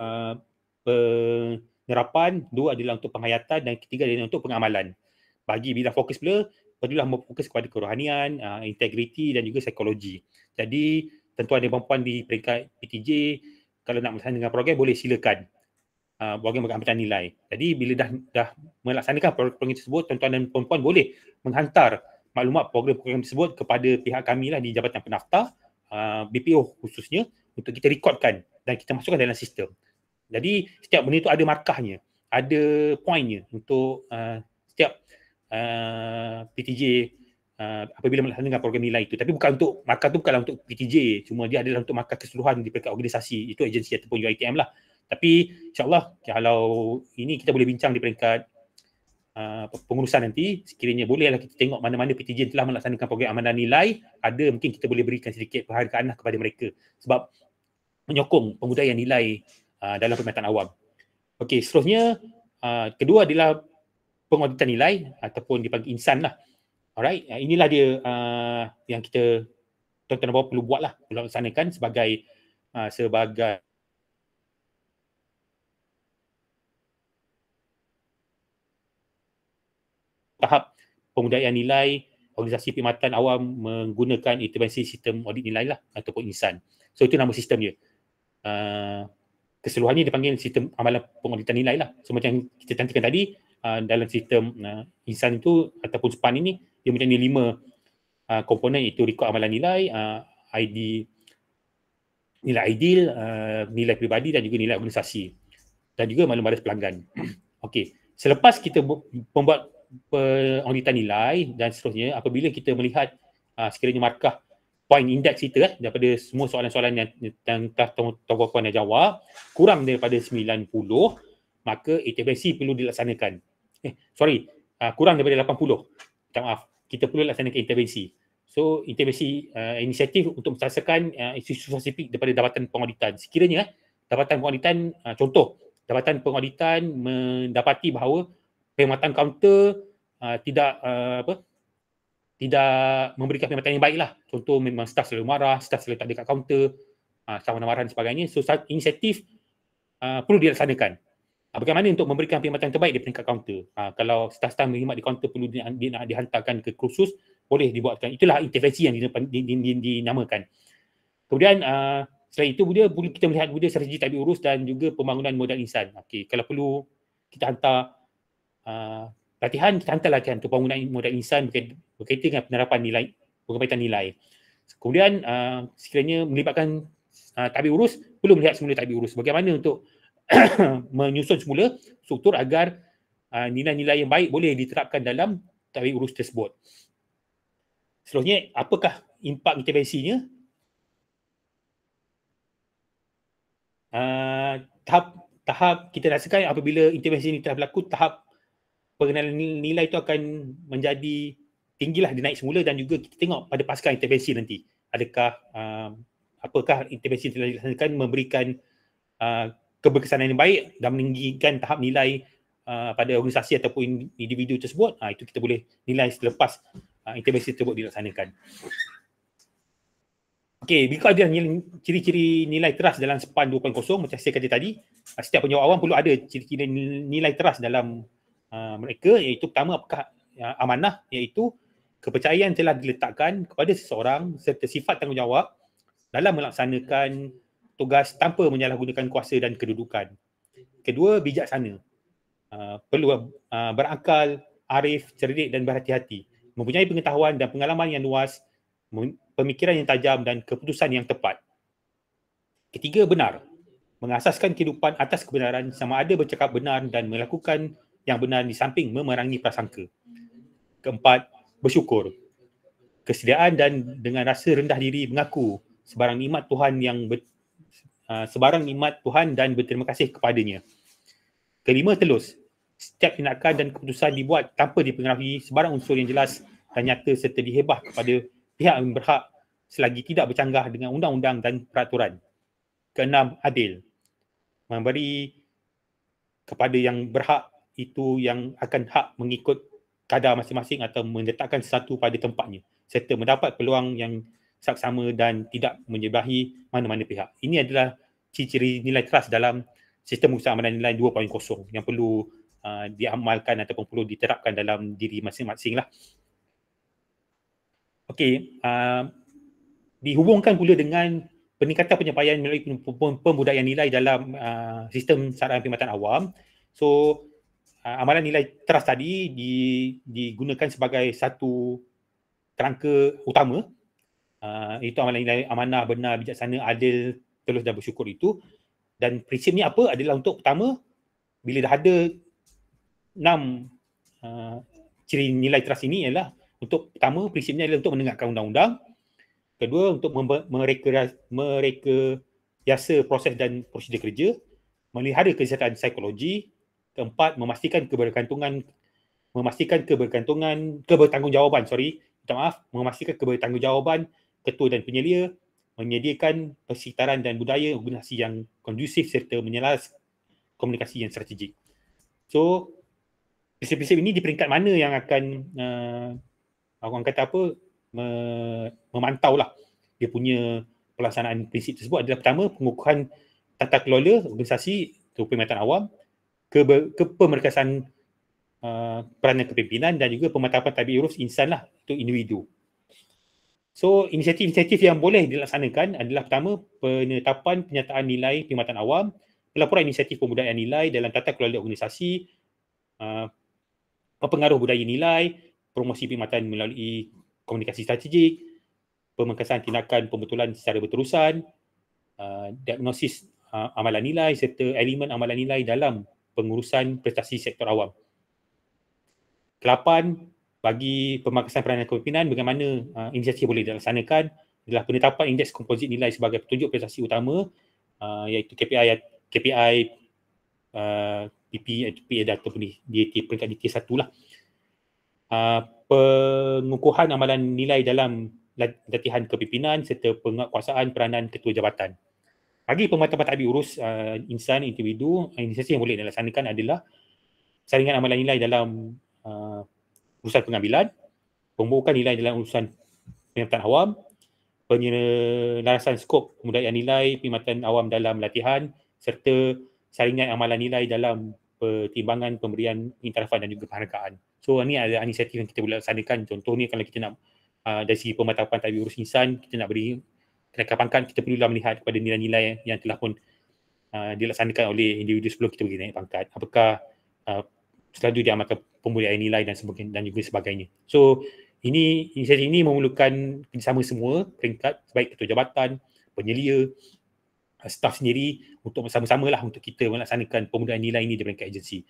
penerapan, 2 adalah untuk penghayatan, dan ketiga adalah untuk pengamalan. Bagi bidang fokus pula, perlulah fokus kepada kerohanian, integriti dan juga psikologi. Jadi tuan-tuan dan puan-puan di peringkat PTJ, kalau nak melaksanakan dengan program, boleh silakan program pengambilan nilai. Jadi bila dah melaksanakan program tersebut, tuan-tuan dan puan-puan boleh menghantar maklumat program-program tersebut kepada pihak kami lah di Jabatan Pendaftar, BPO khususnya, untuk kita rekodkan dan kita masukkan dalam sistem. Jadi setiap benda itu ada markahnya, ada poinnya untuk setiap PTJ apabila melaksanakan program nilai itu. Tapi bukan untuk, markah tu bukanlah untuk PTJ, cuma dia adalah untuk markah keseluruhan di peringkat organisasi, itu agensi ataupun UiTM lah. Tapi insyaAllah kalau ini kita boleh bincang di peringkat pengurusan nanti, sekiranya bolehlah kita tengok mana-mana PTJ telah melaksanakan program amanan nilai, ada mungkin kita boleh berikan sedikit penghargaan kepada mereka sebab menyokong pembudayaan nilai dalam perkhidmatan awam. Okey, seterusnya kedua adalah pengauditan nilai ataupun dipanggil insan lah. Alright, inilah dia yang kita tuan-tuan dan puan perlu buat lah, perlu laksanakan sebagai sebagai tahap pembudayaan nilai organisasi perkhidmatan awam menggunakan intervensi sistem audit nilai lah ataupun INSAN. So itu nama sistem dia. Keseluruhannya dipanggil sistem amalan pengauditan nilai lah. So macam kita cantikkan tadi, dalam sistem INSAN itu ataupun SPAN ini, dia mempunyai 5 komponen, iaitu rekod amalan nilai, ID, nilai ideal, nilai peribadi dan juga nilai organisasi. Dan juga maklum baris pelanggan. Okey, selepas kita membuat pengauditan nilai dan seterusnya, apabila kita melihat sekiranya markah point index kita daripada semua soalan-soalan yang telah Tuan Puan dah jawab kurang daripada 90, maka intervensi perlu dilaksanakan. Kurang daripada 80. Minta maaf, kita perlu laksanakan intervensi. So intervensi inisiatif untuk menyelesaikan isu spesifik daripada Jabatan Pengauditan. Sekiranya Jabatan Pengauditan, contoh Jabatan Pengauditan mendapati bahawa perkhidmatan kaunter tidak memberikan perkhidmatan yang baik lah. Contoh memang staf selalu marah, staf selalu tak ada kat kaunter, staf marah-marah dan sebagainya. So inisiatif perlu dilaksanakan. Bagaimana untuk memberikan perkhidmatan terbaik di peringkat kaunter? Kalau staf-staf berkhidmat di kaunter perlu dihantarkan ke kursus, boleh dibuatkan. Itulah intervensi yang dinamakan. Kemudian selain itu kita melihat strategi tadbir urus dan juga pembangunan modal insan. Okey, kalau perlu kita hantar latihan, kita hantar latihan untuk pembangunan modal insan berkaitan dengan penerapan nilai, pengkaitan nilai. Kemudian sekiranya melibatkan tadbir urus, perlu melihat semula tadbir urus. Bagaimana untuk menyusun semula struktur agar nilai-nilai yang baik boleh diterapkan dalam tadbir urus tersebut. Seterusnya, apakah impak intervensinya? Tahap kita rasakan apabila intervensi ini telah berlaku, tahap pengenalan nilai itu akan menjadi tinggilah, dia naik semula, dan juga kita tengok pada pasca intervensi nanti. Adakah apakah intervensi yang telah dilaksanakan memberikan keberkesanan yang baik dan meninggikan tahap nilai pada organisasi ataupun individu tersebut. Itu kita boleh nilai selepas intervensi tersebut dilaksanakan. Okey, bila ada ciri-ciri nilai teras dalam SPAN 2.0, macam saya kata tadi, setiap penjawat awam perlu ada ciri-ciri nilai teras dalam mereka, iaitu pertama, apakah amanah, iaitu kepercayaan telah diletakkan kepada seseorang serta sifat tanggungjawab dalam melaksanakan tugas tanpa menyalahgunakan kuasa dan kedudukan. Kedua, bijaksana. Perlu berakal, arif, cerdik dan berhati-hati. Mempunyai pengetahuan dan pengalaman yang luas, pemikiran yang tajam dan keputusan yang tepat. Ketiga, benar. Mengasaskan kehidupan atas kebenaran, sama ada bercakap benar dan melakukan yang benar di samping memerangi prasangka. Keempat, bersyukur. Kesediaan dan dengan rasa rendah diri mengaku sebarang nikmat Tuhan dan berterima kasih kepadanya. Kelima, telus. Setiap tindakan dan keputusan dibuat tanpa dipengaruhi sebarang unsur yang jelas dan nyata serta dihebah kepada pihak yang berhak selagi tidak bercanggah dengan undang-undang dan peraturan. Keenam, adil. Memberi kepada yang berhak itu yang akan hak mengikut kadar masing-masing atau meletakkan sesuatu pada tempatnya serta mendapat peluang yang saksama dan tidak menyebahi mana-mana pihak. Ini adalah ciri-ciri nilai teras dalam sistem usaha amalan nilai 2.0 yang perlu diamalkan ataupun perlu diterapkan dalam diri masing-masing lah. Okey, dihubungkan pula dengan peningkatan penyampaian melalui pembudayaan nilai dalam sistem sarana perkhidmatan awam. So, amalan nilai teras tadi digunakan sebagai satu kerangka utama, itu amalan nilai amanah, benar, bijaksana, adil, telus dan bersyukur itu. Dan prinsipnya apa? Adalah untuk pertama, bila dah ada 6 ciri nilai teras ini, ialah untuk pertama, prinsipnya adalah untuk menegakkan undang-undang. Kedua, untuk merekayasa proses dan prosedur kerja. Melihara kesihatan psikologi. Keempat, memastikan kebertanggungjawab, ketua dan penyelia, menyediakan persekitaran dan budaya organisasi yang kondusif serta menyelas komunikasi yang strategik. So, prinsip-prinsip ini di peringkat mana yang akan orang kata apa, memantau lah dia punya pelaksanaan prinsip tersebut adalah pertama, pengukuhan tata kelola organisasi atau perkhidmatan awam, kepemerkasaan peranan kepimpinan dan juga pemantapan tabik urus insan lah untuk individu. So, inisiatif-inisiatif yang boleh dilaksanakan adalah pertama, penetapan penyataan nilai perkhidmatan awam, pelaporan inisiatif pembudayaan nilai dalam tata kelola organisasi, pengaruh budaya nilai, promosi perkhidmatan melalui komunikasi strategik, pemengkasan tindakan pembetulan secara berterusan, diagnosis amalan nilai serta elemen amalan nilai dalam pengurusan prestasi sektor awam. 8. Bagi pemangkasan peranan kepimpinan, bagaimana inisiatif boleh dilaksanakan adalah penetapan indeks komposit nilai sebagai petunjuk prestasi utama, iaitu KPI, PP ataupun DAT peringkat DT1 lah. Pengukuhan amalan nilai dalam latihan kepimpinan serta penguasaan peranan ketua jabatan. Bagi pemantapan tabik urus insan, individu, inisiatif yang boleh dilaksanakan adalah saringan amalan nilai dalam urusan pengambilan, pembukaan nilai dalam urusan perkhidmatan awam, penyelarasan skop pembudayaan nilai perkhidmatan awam dalam latihan, serta saringan amalan nilai dalam pertimbangan pemberian iktirafan dan juga penghargaan. So, ini ada inisiatif yang kita boleh laksanakan. Contohnya kalau kita nak dari segi pemantapan tabik urus insan, kita nak beri kenaikan pangkat, kita perlulah melihat kepada nilai-nilai yang telah pun dilaksanakan oleh individu sebelum kita beri naik pangkat. Apakah selalu diamalkan pembudayaan nilai dan sebagainya dan juga sebagainya. So, inisiatif ini memerlukan kerjasama semua peringkat, baik ketua jabatan, penyelia, staf sendiri untuk bersama-sama lah untuk kita melaksanakan pembudayaan nilai ini di peringkat agensi.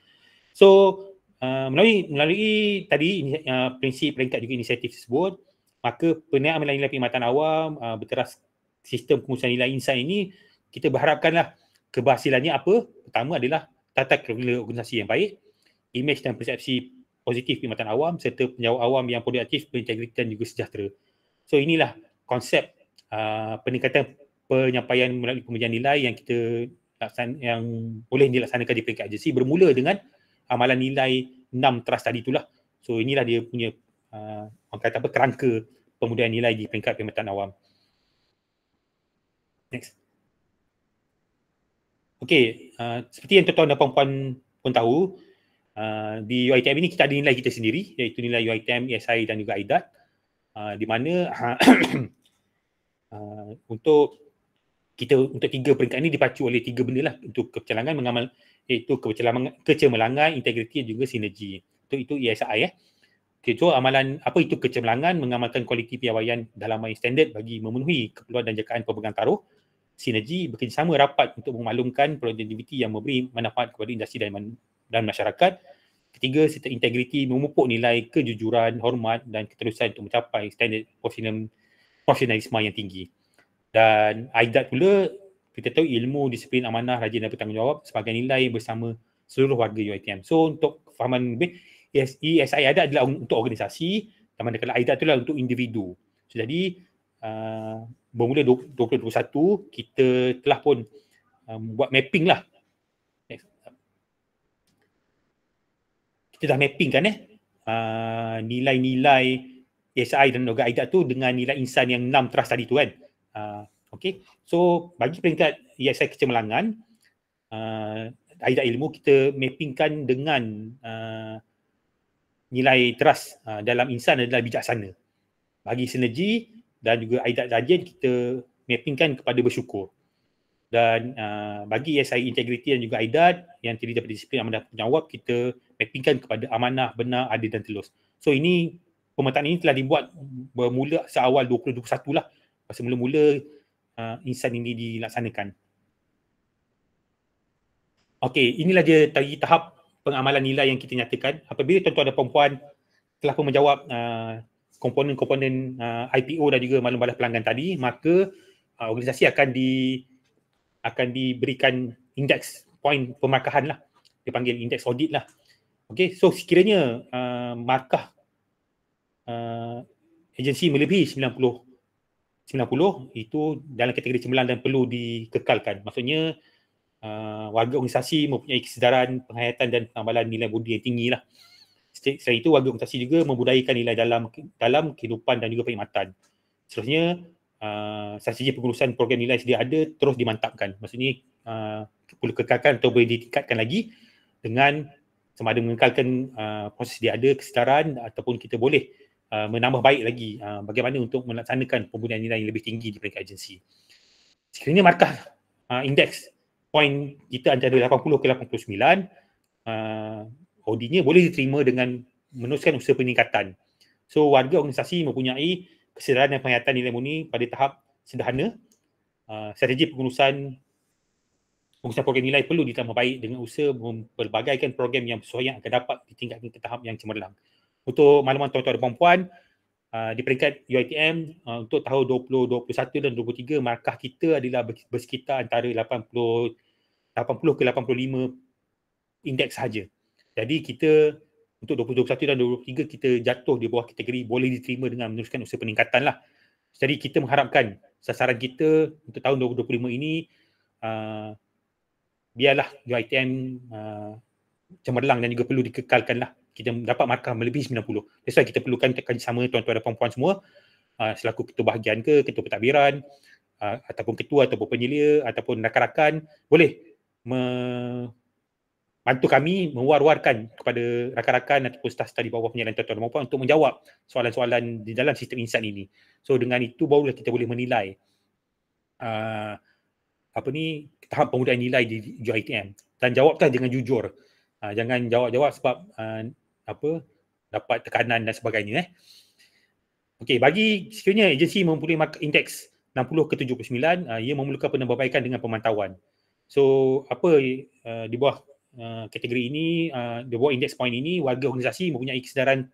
So, melalui tadi prinsip peringkat juga inisiatif tersebut, maka penilaian amalan nilai perkhidmatan awam berteras sistem pengurusan nilai insan ini, kita berharapkanlah keberhasilannya apa? Pertama adalah tata kelola organisasi yang baik, imej dan persepsi positif perkhidmatan awam serta penjawat awam yang produktif, berintegriti dan juga sejahtera. So, inilah konsep peningkatan penyampaian melalui pemberian nilai yang kita yang boleh dilaksanakan di peringkat agensi, bermula dengan amalan nilai 6 trust tadi itulah. So, inilah dia punya orang kata apa, kerangka pembudayaan nilai di peringkat perkhidmatan awam. Next. Okey, seperti yang tuan-tuan dan puan-puan pun tahu, di UiTM ini kita ada nilai kita sendiri, iaitu nilai UiTM, ESI dan juga AIDAT, di mana untuk tiga peringkat ini dipacu oleh tiga benda lah untuk kecemerlangan mengamal, iaitu kecemerlangan, integriti dan juga sinergi. Itu ESI . Okay, so amalan apa itu kecemerlangan? Mengamalkan kualiti piawaian dalaman standard bagi memenuhi keperluan dan jakaan pemegang taruh. Sinergi, bekerjasama rapat untuk memaklumkan produktiviti yang memberi manfaat kepada industri dan masyarakat. Ketiga, serta integriti, memupuk nilai kejujuran, hormat dan keterusan untuk mencapai standard profesionalisme yang tinggi. Dan AIDAT pula, kita tahu ilmu, disiplin, amanah, rajin dan bertanggungjawab sebagai nilai bersama seluruh warga UiTM. So, untuk fahaman lebih, ESI AIDAT adalah untuk organisasi, dan manakala AIDAT itulah untuk individu. So, jadi, bermula 2021, kita telah pun buat mapping lah. Kita dah mapping kan nilai-nilai ESI dan juga AIDAT tu dengan nilai insan yang 6 trust tadi tu kan. Okay. So, bagi peringkat ESI kecemerlangan, AIDAT ilmu kita mappingkan dengan nilai trust dalam insan adalah bijaksana. Bagi sinergi dan juga AIDAT rajin, kita mappingkan kepada bersyukur. Dan bagi ESI integriti dan juga AIDAT yang terdiri daripada disiplin, amanah, penjawab, kita mappingkan kepada amanah, benar, adil dan telus. So, ini pemetaan ini telah dibuat bermula seawal 2021 lah. Masa mula-mula insan ini dilaksanakan. Okey, inilah dia tadi tahap pengamalan nilai yang kita nyatakan. Apabila tuan-tuan dan puan-puan telah pun menjawab komponen-komponen IPO dan juga maklum balas pelanggan tadi, maka organisasi akan diberikan indeks poin pemarkahan lah. Dipanggil indeks audit lah. Okey, so sekiranya markah agensi melebihi 90 itu dalam kategori cemerlang dan perlu dikekalkan. Maksudnya warga organisasi mempunyai kesedaran, penghayatan dan pengambalan nilai budi yang tinggi lah. Selain itu, warga organisasi juga membudayakan nilai dalam kehidupan dan juga perkhidmatan. Seterusnya, strategi pengurusan program nilai sedia ada terus dimantapkan. Maksudnya perlu kekalkan atau boleh ditingkatkan lagi dengan sama ada mengekalkan proses sedia ada, kesedaran, ataupun kita boleh menambah baik lagi bagaimana untuk melaksanakan pembudayaan nilai yang lebih tinggi di peringkat agensi. Sekiranya markah indeks point kita antara 80 ke 89, OD-nya boleh diterima dengan meneruskan usaha peningkatan. So warga organisasi mempunyai kesedaran dan penghayatan nilai murni pada tahap sederhana. Strategi pengurusan program nilai perlu ditambah baik dengan usaha memperbagaikan program yang bersesuaian akan dapat ditingkatkan ke tahap yang cemerlang. Untuk makluman tuan-tuan dan puan-puan, di peringkat UiTM untuk tahun 2021 dan 2023, markah kita adalah bersekitar antara 80 ke 85 indeks sahaja. Jadi kita untuk 2021 dan 2023 kita jatuh di bawah kategori boleh diterima dengan meneruskan usaha peningkatan lah. Jadi kita mengharapkan sasaran kita untuk tahun 2025 ini biarlah UiTM cemerlang dan juga perlu dikekalkan lah. Kita dapat markah melebihi 90. That's why kita perlukan kerjasama tuan-tuan dan puan-puan semua selaku ketua bahagian ke, ketua pentadbiran, ataupun ketua ataupun penyelia ataupun rakan-rakan boleh bantu kami mewar-warkan kepada rakan-rakan ataupun staf di bawah penilaian tuan-tuan dan puan-puan untuk menjawab soalan-soalan di dalam sistem insight ini. So dengan itu barulah kita boleh menilai tahap pembudayaan nilai di UiTM. Dan jawablah dengan jujur. Jangan jawab-jawab sebab dapat tekanan dan sebagainya. Okey, bagi sekiranya agensi mempunyai markah indeks 60 ke 79, ia memerlukan penambahbaikan dengan pemantauan. So apa di bawah kategori ini, di bawah indeks point ini, warga organisasi mempunyai kesedaran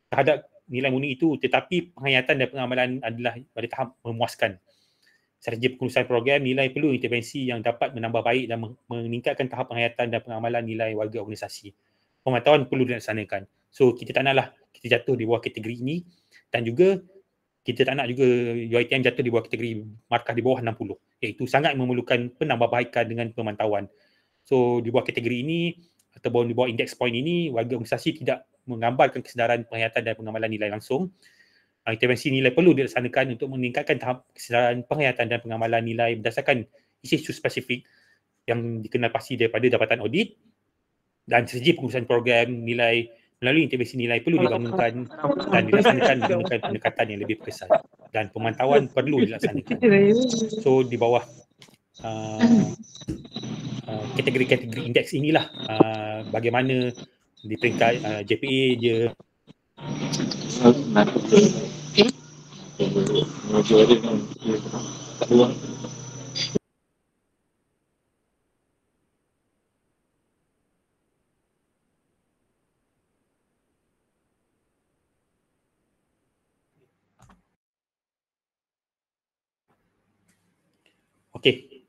terhadap nilai murni itu, tetapi penghayatan dan pengamalan adalah pada tahap memuaskan. Strategi pengurusan program nilai perlu intervensi yang dapat menambah baik dan meningkatkan tahap penghayatan dan pengamalan nilai warga organisasi. Pemantauan perlu dilaksanakan. So kita tak naklah kita jatuh di bawah kategori ini, dan juga kita tak nak juga UiTM jatuh di bawah kategori markah di bawah 60, iaitu sangat memerlukan penambahbaikan dengan pemantauan. So di bawah kategori ini ataupun di bawah indeks point ini, warga organisasi tidak menggambarkan kesedaran penghayatan dan pengamalan nilai langsung. Intervensi nilai perlu dilaksanakan untuk meningkatkan tahap kesedaran penghayatan dan pengamalan nilai berdasarkan isu spesifik yang dikenal pasti daripada Jabatan Audit, dan strategi pengurusan program nilai melalui intervensi nilai perlu dibangunkan dan dilaksanakan menggunakan pendekatan yang lebih perkesan, dan pemantauan perlu dilaksanakan. So di bawah kategori-kategori indeks inilah bagaimana di peringkat JPA dia okey.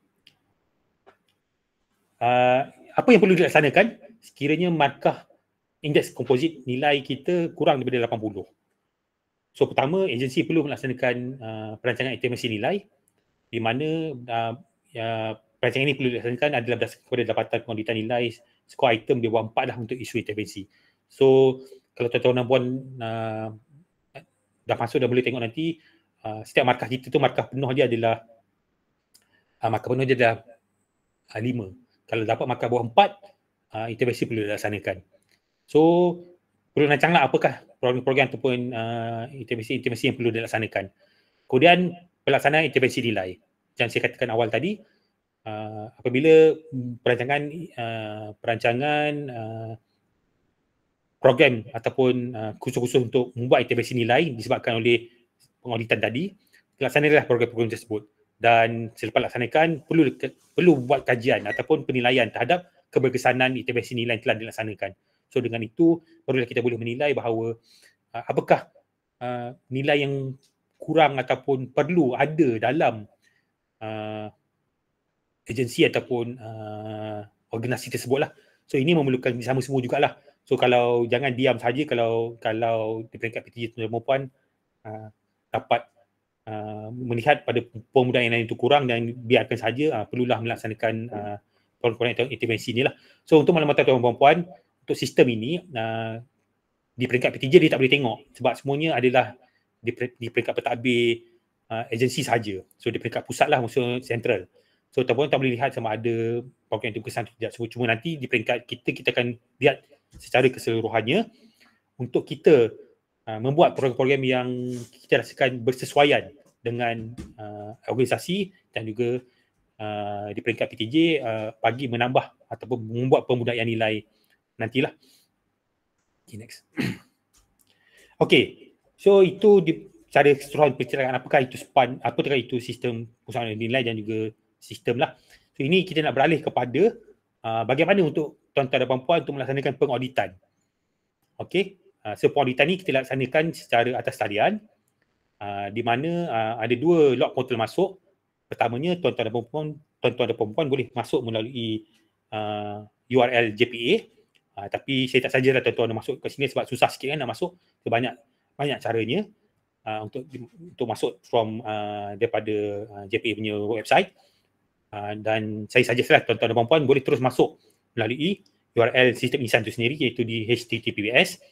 Apa yang perlu dilaksanakan sekiranya markah indeks komposit nilai kita kurang daripada 80? So pertama, agensi perlu melaksanakan perancangan intervensi nilai, di mana perancangan ini perlu dilaksanakan adalah berdasarkan kepada dapatan pengauditan nilai skor item di bawah 4 dah untuk isu intervensi. So kalau tuan-tuan dan puan dah masuk dah boleh tengok nanti, setiap markah kita tu markah penuh dia adalah 5. Kalau dapat markah bawah 4, intervensi perlu dilaksanakan. So perlu rancanglah apakah program-program ataupun intervensi yang perlu dilaksanakan. Kemudian pelaksanaan intervensi nilai. Yang saya katakan awal tadi, apabila perancangan program ataupun khusus-khusus untuk membuat intervensi nilai disebabkan oleh pengauditan tadi, laksanakanlah program-program tersebut. Dan selepas laksanakan perlu buat kajian ataupun penilaian terhadap keberkesanan intervensi nilai yang telah dilaksanakan. So dengan itu barulah kita boleh menilai bahawa apakah nilai yang kurang ataupun perlu ada dalam agensi ataupun organisasi tersebutlah. So ini memerlukan sama semua jugalah. So kalau jangan diam saja kalau di peringkat PTG tuan-tuan dan puan dapat melihat pada pembudayaan nilai itu kurang dan biarkan saja, perlulah melaksanakan program intervensi inilah. So untuk maklumat tuan-tuan dan puan, untuk sistem ini di peringkat P3 dia tak boleh tengok sebab semuanya adalah di peringkat pentadbir, agensi sahaja. So di peringkat pusat lah, maksudnya central. So tuan-tuan tak boleh lihat sama ada program itu berkesan atau tidak. So, cuma nanti di peringkat kita akan lihat secara keseluruhannya untuk kita membuat program-program yang kita rasakan bersesuaian dengan organisasi dan juga di peringkat PTJ bagi menambah ataupun membuat pembudayaan nilai nantilah. Okay, next. Okay, so itu cara keseluruhan penceritaan apakah itu SPAN, apakah itu sistem pusat nilai dan juga sistem lah. So ini kita nak beralih kepada bagaimana untuk tuan-tuan dan puan-puan untuk melaksanakan pengauditan. Okay, so pengauditan ni kita laksanakan secara atas talian di mana ada dua log portal masuk. Pertamanya tuan-tuan dan puan-puan boleh masuk melalui URL JPA. Tapi saya tak sajalah tuan-tuan masuk ke sini sebab susah sikit kan nak masuk. Banyak caranya untuk masuk from daripada JPA punya website. Dan saya sajalah tuan-tuan dan puan-puan boleh terus masuk melalui URL sistem insan itu sendiri, iaitu di https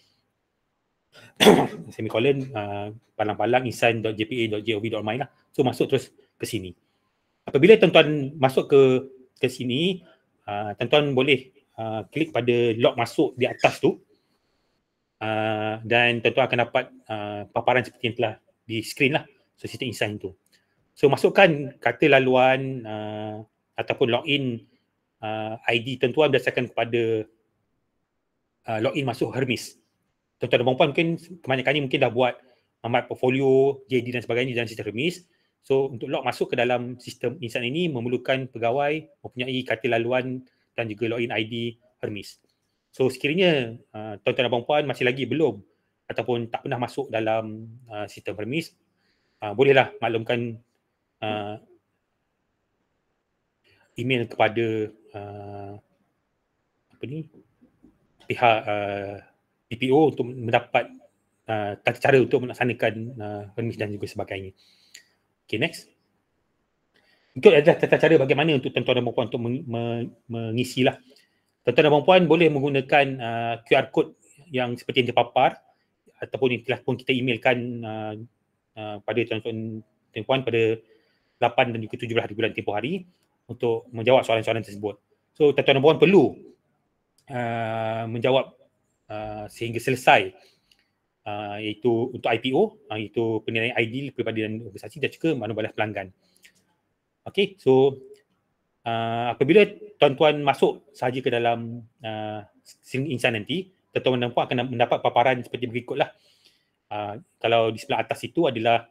semicolon palang-palang insan.jpa.gov.my lah. So masuk terus ke sini. Apabila tuan-tuan masuk ke sini, tuan-tuan boleh klik pada log masuk di atas tu, dan tuan-tuan akan dapat paparan seperti yang telah di screen lah. So sistem insan tu. So masukkan kata laluan ataupun login ID tuan-tuan berdasarkan kepada login masuk Hermes. Tuan-tuan dan puan-puan mungkin kebanyakannya mungkin dah buat amat portfolio, JD dan sebagainya dalam sistem Hermes. So untuk log masuk ke dalam sistem insan ini memerlukan pegawai mempunyai kata laluan dan juga login ID Hermes. So sekiranya tuan-tuan dan puan-puan masih lagi belum ataupun tak pernah masuk dalam sistem Hermes, bolehlah maklumkan email kepada pihak PPO untuk mendapat tata cara untuk melaksanakan Hermes dan juga sebagainya. Okay, next. Itu adalah tata cara bagaimana untuk tuan-tuan dan puan-puan untuk mengisilah. Tuan-tuan dan puan-puan boleh menggunakan QR code yang seperti yang terpapar ataupun yang telah pun kita emailkan pada tuan-tuan dan puan pada 8 dan juga 17 hari bulan tempoh hari untuk menjawab soalan-soalan tersebut. So tuan-tuan dan puan perlu menjawab sehingga selesai, iaitu untuk IPO, iaitu penilaian ID, peribadi dan organisasi dan juga mana balas pelanggan. Okay, so apabila tuan-tuan masuk sahaja ke dalam insan nanti, tuan-tuan dan puan akan mendapat paparan seperti berikutlah. Kalau di sebelah atas itu adalah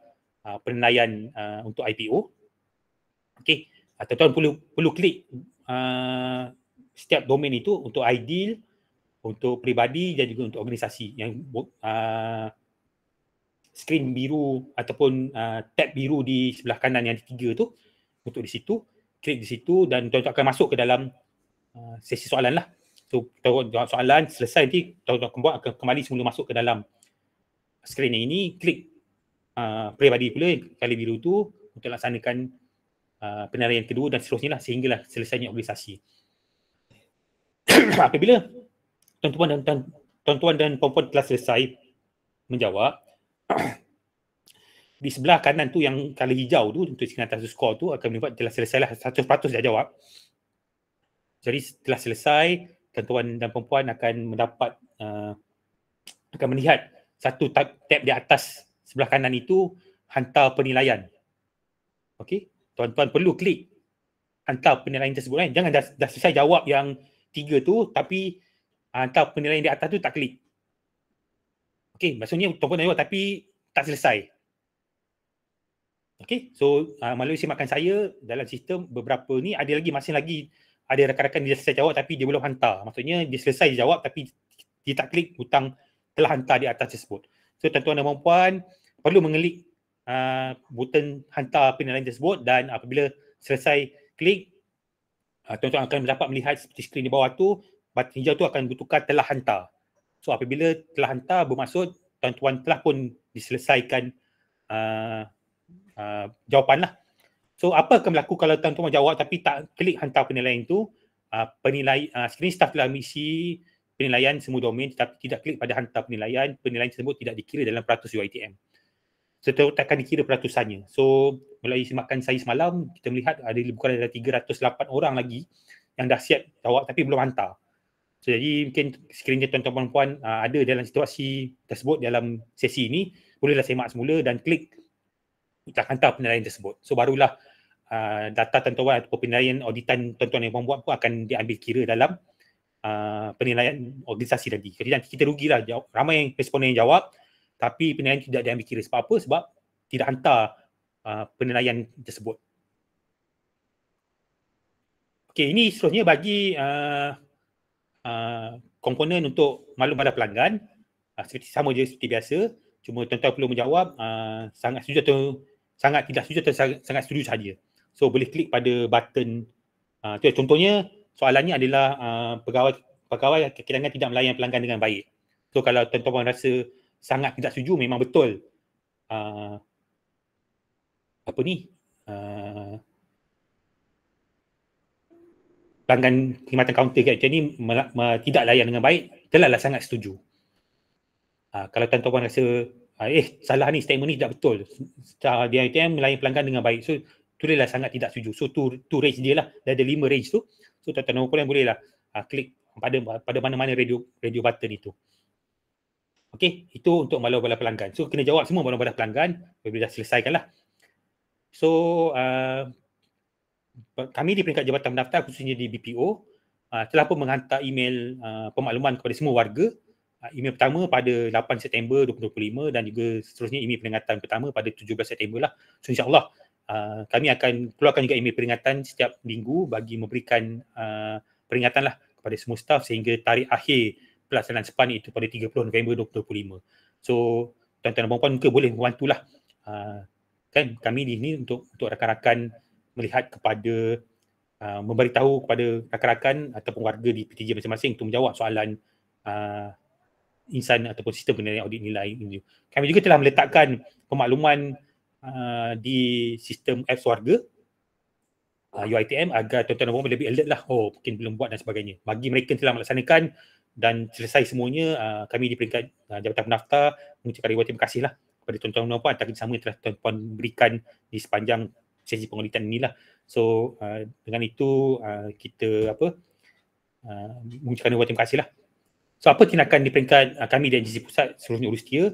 penilaian untuk IPO. Okay, tuan-tuan perlu klik setiap domain itu untuk ideal, untuk peribadi dan juga untuk organisasi. Yang skrin biru ataupun tab biru di sebelah kanan yang tiga tu, untuk di situ, klik di situ dan tuan-tuan akan masuk ke dalam sesi soalan lah. So tuan-tuan jawab soalan, selesai nanti tuan-tuan akan kembali semula masuk ke dalam skrin yang ini, klik peribadi pula kali biru tu untuk laksanakan penilaian kedua dan seterusnya lah sehinggalah selesainya organisasi. Apabila tuan-tuan dan puan-puan telah selesai menjawab, di sebelah kanan tu yang color hijau tu untuk sinar atas skor tu akan menunjukkan telah selesailah 100% dah jawab. Jadi setelah selesai, tuan-tuan dan puan-puan akan mendapat akan melihat satu tab di atas sebelah kanan itu hantar penilaian. Okey, tuan-tuan perlu klik hantar penilaian tersebut. Jangan dah selesai jawab yang 3 tu tapi hantar penilaian di atas tu tak klik. Okey, maksudnya tuan-tuan dah jawab tapi tak selesai. Okey, so melalui simakan saya dalam sistem beberapa ni ada lagi masih lagi ada rakan-rakan dia selesai jawab tapi dia belum hantar. Maksudnya dia selesai jawab tapi dia tak klik butang telah hantar di atas tersebut. So tuan-tuan dan puan-puan perlu mengelik butang hantar penilaian tersebut dan apabila selesai klik, tuan-tuan akan dapat melihat seperti skrin di bawah tu, butang hijau tu akan bertukar telah hantar. So apabila telah hantar bermaksud tuan-tuan telah pun diselesaikan jawapan lah. So apa akan berlaku kalau tuan-tuan jawab tapi tak klik hantar penilaian itu? Skrin staf telah mengisi penilaian semua domain tetapi tidak klik pada hantar penilaian tersebut tidak dikira dalam peratus UiTM. takkan dikira peratusannya. So melalui simakan saya semalam, kita melihat ada bukan ada 308 orang lagi yang dah siap jawab tapi belum hantar. So, jadi mungkin sekiranya tuan-tuan puan ada dalam situasi tersebut dalam sesi ini, bolehlah semak semula dan klik untuk hantar penilaian tersebut. So barulah data tuan-tuan atau penilaian auditan tuan-tuan yang buat pun akan diambil kira dalam penilaian organisasi tadi. Jadi nanti kita rugilah, ramai responden yang jawab tapi penilaian tidak diambil kira. Sebab apa? Sebab tidak hantar penilaian tersebut. Okey, ini seterusnya bagi komponen untuk maklum pada pelanggan. Seperti sama je seperti biasa, cuma tuan-tuan perlu menjawab sangat setuju atau sangat tidak setuju atau sangat setuju saja. So boleh klik pada button contohnya soalannya adalah pegawai kirangan tidak melayan pelanggan dengan baik. So kalau tuan-tuan rasa sangat tidak setuju, memang betul pelanggan khidmatan kaunter macam ni tidak layan dengan baik, telahlah sangat setuju. Kalau tuan-tuan rasa salah ni, statement ni tidak betul, dia melayan pelanggan dengan baik, so tulislah sangat tidak setuju. So tu range dia lah, dah ada 5 range tu. So tuan-tuan boleh lah klik pada mana-mana radio button itu. Okey, itu untuk maklum pada pelanggan. So kena jawab semua maklum pada pelanggan, bila dah selesaikan lah. So kami di peringkat Jabatan Pendaftar, khususnya di BPO, telah pun menghantar email pemakluman kepada semua warga. Email pertama pada 8 September 2025 dan juga seterusnya email peringatan pertama pada 17 September lah. So insyaAllah kami akan keluarkan juga email peringatan setiap minggu bagi memberikan peringatan lah kepada semua staf sehingga tarikh akhir pelaksanaan SPAN itu pada 30 November 2025. So tuan-tuan dan puan-puan mungkin boleh membantulah kan kami di sini untuk rakan-rakan melihat kepada memberitahu kepada rakan-rakan ataupun warga di PTJ masing-masing untuk menjawab soalan insan ataupun sistem penilaian audit nilai ini. Kami juga telah meletakkan pemakluman di sistem apps warga UiTM agar tuan-tuan dan puan lebih alert lah, mungkin belum buat dan sebagainya. Bagi mereka yang telah melaksanakan dan selesai semuanya, kami di peringkat Jabatan Pendaftar mengucapkan ribuan terima kasih lah kepada tuan-tuan dan puan atas kerjasama yang telah tuan-tuan berikan di sepanjang sesi pengauditan inilah. So dengan itu kita mengucapkan ribuan terima kasih lah. So apa tindakan di peringkat kami di Agensi Pusat seluruhnya urus setia,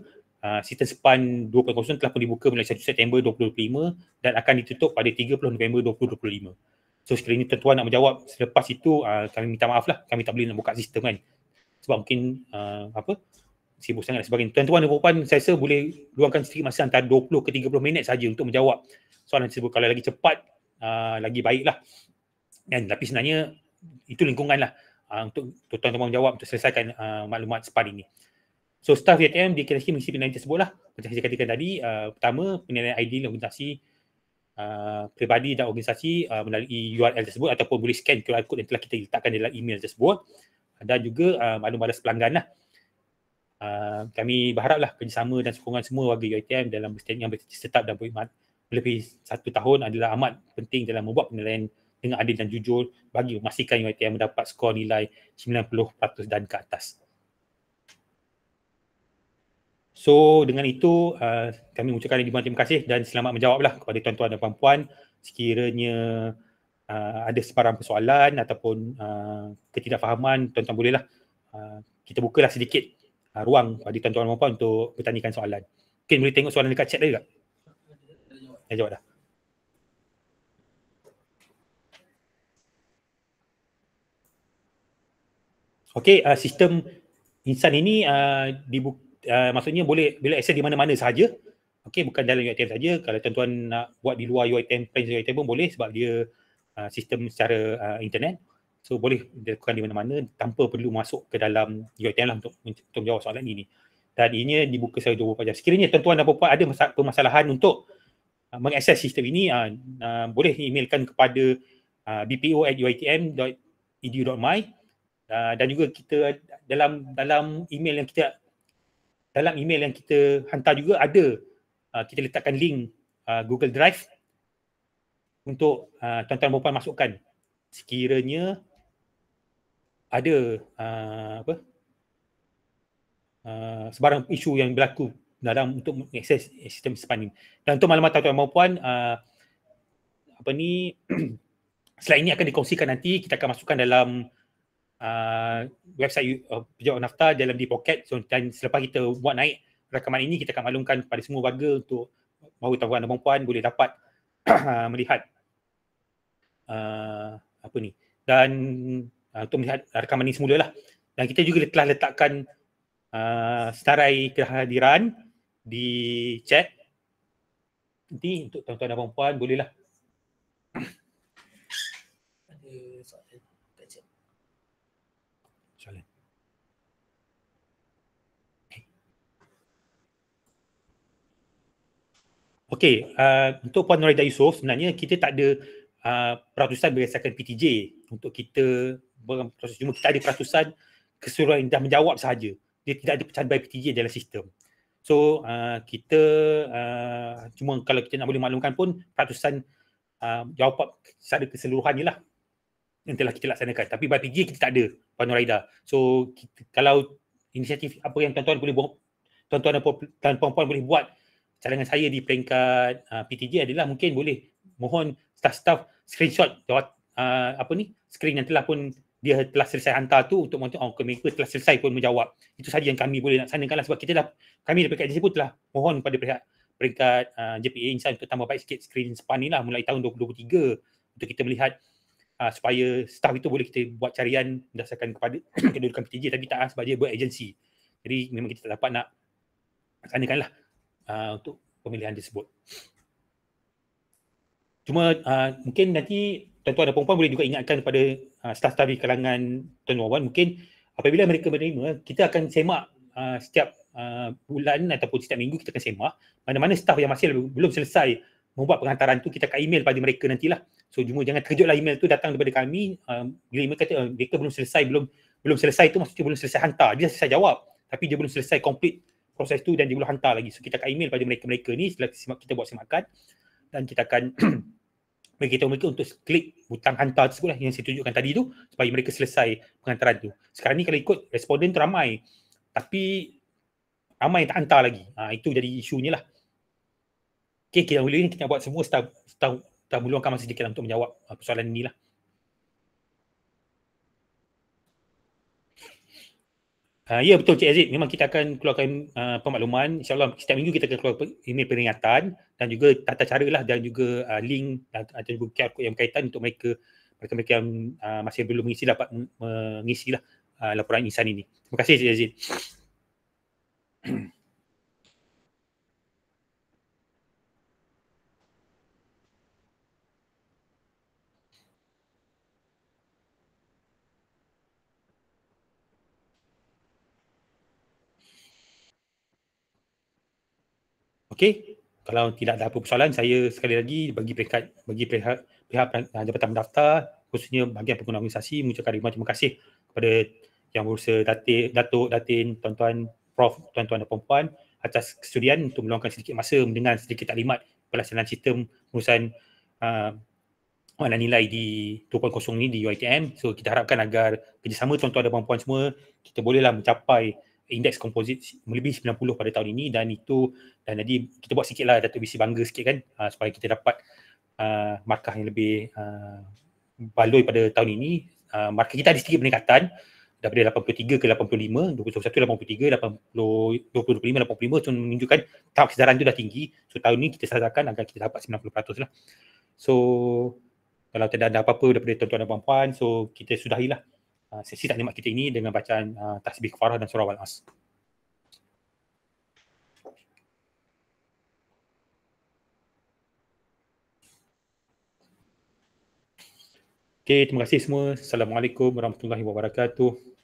sistem SPAN 2.0 telah pun dibuka mulai 1 September 2025 dan akan ditutup pada 30 November 2025. So sekiranya tuan-tuan nak menjawab selepas itu, kami minta maaf lah, kami tak boleh nak buka sistem kan. Sebab mungkin sibuk sangat dan sebagainya. Tuan-tuan dan puan-puan, saya rasa boleh luangkan sedikit masa antara 20 ke 30 minit saja untuk menjawab soalan tersebut. Kalau lagi cepat, lagi baiklah. Kan? Tapi sebenarnya itu lingkungan lah untuk tuan-tuan menjawab untuk selesaikan maklumat SPAN ini. So staf UiTM dikira-kira mengisi penilaian tersebut lah. Macam saya katakan tadi, pertama penilaian ID organisasi peribadi dan organisasi melalui URL tersebut ataupun boleh scan QR code yang telah kita letakkan dalam email tersebut, dan juga maklum balas pelanggan lah. Kami berharaplah kerjasama dan sokongan semua warga UiTM dalam yang bertetap dan berkhidmat lebih 1 tahun adalah amat penting dalam membuat penilaian dengan adil dan jujur bagi memastikan UiTM mendapat skor nilai 90% dan ke atas. So dengan itu kami mengucapkan ribuan terima kasih dan selamat menjawablah kepada tuan-tuan dan puan-puan. Sekiranya ada sebarang persoalan ataupun ketidakfahaman, tuan-tuan bolehlah kita bukalah sedikit ruang bagi tuan-tuan dan puan-puan untuk bertanyakan soalan. Mungkin boleh tengok soalan dekat chat tadi tak? Dah jawab dah. Okey, sistem insan ini maksudnya boleh akses di mana-mana sahaja. Okey, bukan dalam UiTM saja. Kalau tuan-tuan nak buat di luar UiTM, UiTM pun boleh sebab dia sistem secara internet. So boleh dilakukan di mana-mana tanpa perlu masuk ke dalam UiTM lah untuk menjawab soalan ini. Dan ini dibuka selama 24 jam. Sekiranya tuan-tuan dan puan-puan ada permasalahan untuk mengakses sistem ini, boleh emailkan kepada bpo@uitm.edu.my. Dan juga kita dalam email yang kita hantar juga ada kita letakkan link Google Drive untuk tuan-tuan dan puan masukkan sekiranya ada sebarang isu yang berlaku dalam untuk mengakses sistem SPAN ini. Dan untuk maklumat tuan-tuan dan puan, slide ini akan dikongsikan nanti, kita akan masukkan dalam website Pejabat Nafta dalam di Pocket. So, dan selepas kita buat naik rakaman ini, kita akan maklumkan kepada semua warga untuk bahawa tuan-tuan dan puan boleh dapat melihat dan untuk melihat rakaman ini semula lah. Dan kita juga telah letakkan senarai kehadiran di chat. Nanti untuk tuan-tuan dan puan bolehlah. Ada soalan kat chat. Soalan. Okey, untuk Puan Nuraida Yusof, sebenarnya kita tak ada peratusan berdasarkan PTJ untuk kita berproses. Cuma kita ada peratusan keseluruhan yang dah menjawab sahaja. Dia tidak ada pencabutan PTJ dalam sistem. So, kita cuma kalau kita nak boleh maklumkan pun peratusan jawapan secara keseluruhannya lah yang telah kita laksanakan. Tapi by PTJ kita tak ada, Puan Nuraida. So, kalau inisiatif apa yang tuan-tuan boleh buat, tuan-tuan dan puan-puan boleh buat cadangan saya di peringkat PTJ adalah mungkin boleh mohon staf-staf screenshot skrin yang telah pun dia telah selesai hantar tu untuk menunjukkan mereka telah selesai pun menjawab. Itu saja yang kami boleh laksanakan lah, sebab kami di peringkat JPA pun telah mohon pada peringkat JPA Insan untuk tambah baik sikit skrin SPAN ni lah mulai tahun 2023 untuk kita melihat supaya staf itu boleh kita buat carian berdasarkan kepada kedudukan PTJ, tapi tak sebab dia buat agensi. Jadi memang kita tak dapat nak laksanakan lah untuk pemilihan tersebut. Cuma mungkin nanti tuan-tuan dan puan-puan boleh juga ingatkan kepada staf-staf di kalangan tuan-tuan, mungkin apabila mereka menerima, kita akan semak setiap bulan ataupun setiap minggu kita akan semak mana-mana staf yang masih belum selesai membuat penghantaran tu, kita akan email pada mereka nantilah. So cuma jangan terkejutlah email tu datang daripada kami bila email kata mereka belum selesai tu maksudnya belum selesai hantar, dia selesai jawab tapi dia belum selesai complete proses tu dan dia belum hantar lagi. So kita akan email pada mereka-mereka ni setelah kita buat semakan dan kita akan beritahu mereka untuk klik butang hantar tersebut lah yang saya tunjukkan tadi tu supaya mereka selesai penghantaran tu. Sekarang ni kalau ikut responden tu ramai tapi ramai yang tak hantar lagi. Itu jadi isunya lah. Okay, kita boleh ni kita buat semua staf meluangkan masa sedikit untuk menjawab persoalan ni lah. Ya betul Cik Aziz, memang kita akan keluarkan pemakluman. InsyaAllah setiap minggu kita akan keluar email peringatan dan juga tata cara lah dan juga link dan juga QR code yang berkaitan untuk mereka yang masih belum mengisi dapat mengisi lah laporan insan ini. Terima kasih Cik Aziz. Okey, kalau tidak ada apa persoalan, saya sekali lagi bagi pihak Jabatan Pendaftar, khususnya bahagian pengguna organisasi, mengucapkan ribuan terima kasih kepada Yang Berusaha Datuk, Datin, tuan-tuan, Prof, tuan-tuan dan puan-puan atas kesudian untuk meluangkan sedikit masa mendengar sedikit taklimat pelaksanaan sistem pengurusan maklumat nilai di 2.0 ni di UiTM. So kita harapkan agar kerjasama tuan-tuan dan puan-puan semua kita bolehlah mencapai indeks komposit melebihi 90 pada tahun ini dan jadi kita buat sikit lah Datuk BC bangga sikit kan supaya kita dapat markah yang lebih baloi pada tahun ini. Markah kita ada sedikit peningkatan daripada 83 ke 85, 2021 83, 2025 85, so menunjukkan tahap kesedaran itu dah tinggi. So tahun ini kita sadarkan agar kita dapat 90% lah. So kalau tidak ada apa-apa daripada tuan-tuan dan puan-puan, so kita sudahilah sesi taklimat kita ini dengan bacaan tasbih kafarah dan surah Wal-As. Okay, terima kasih semua. Assalamualaikum warahmatullahi wabarakatuh.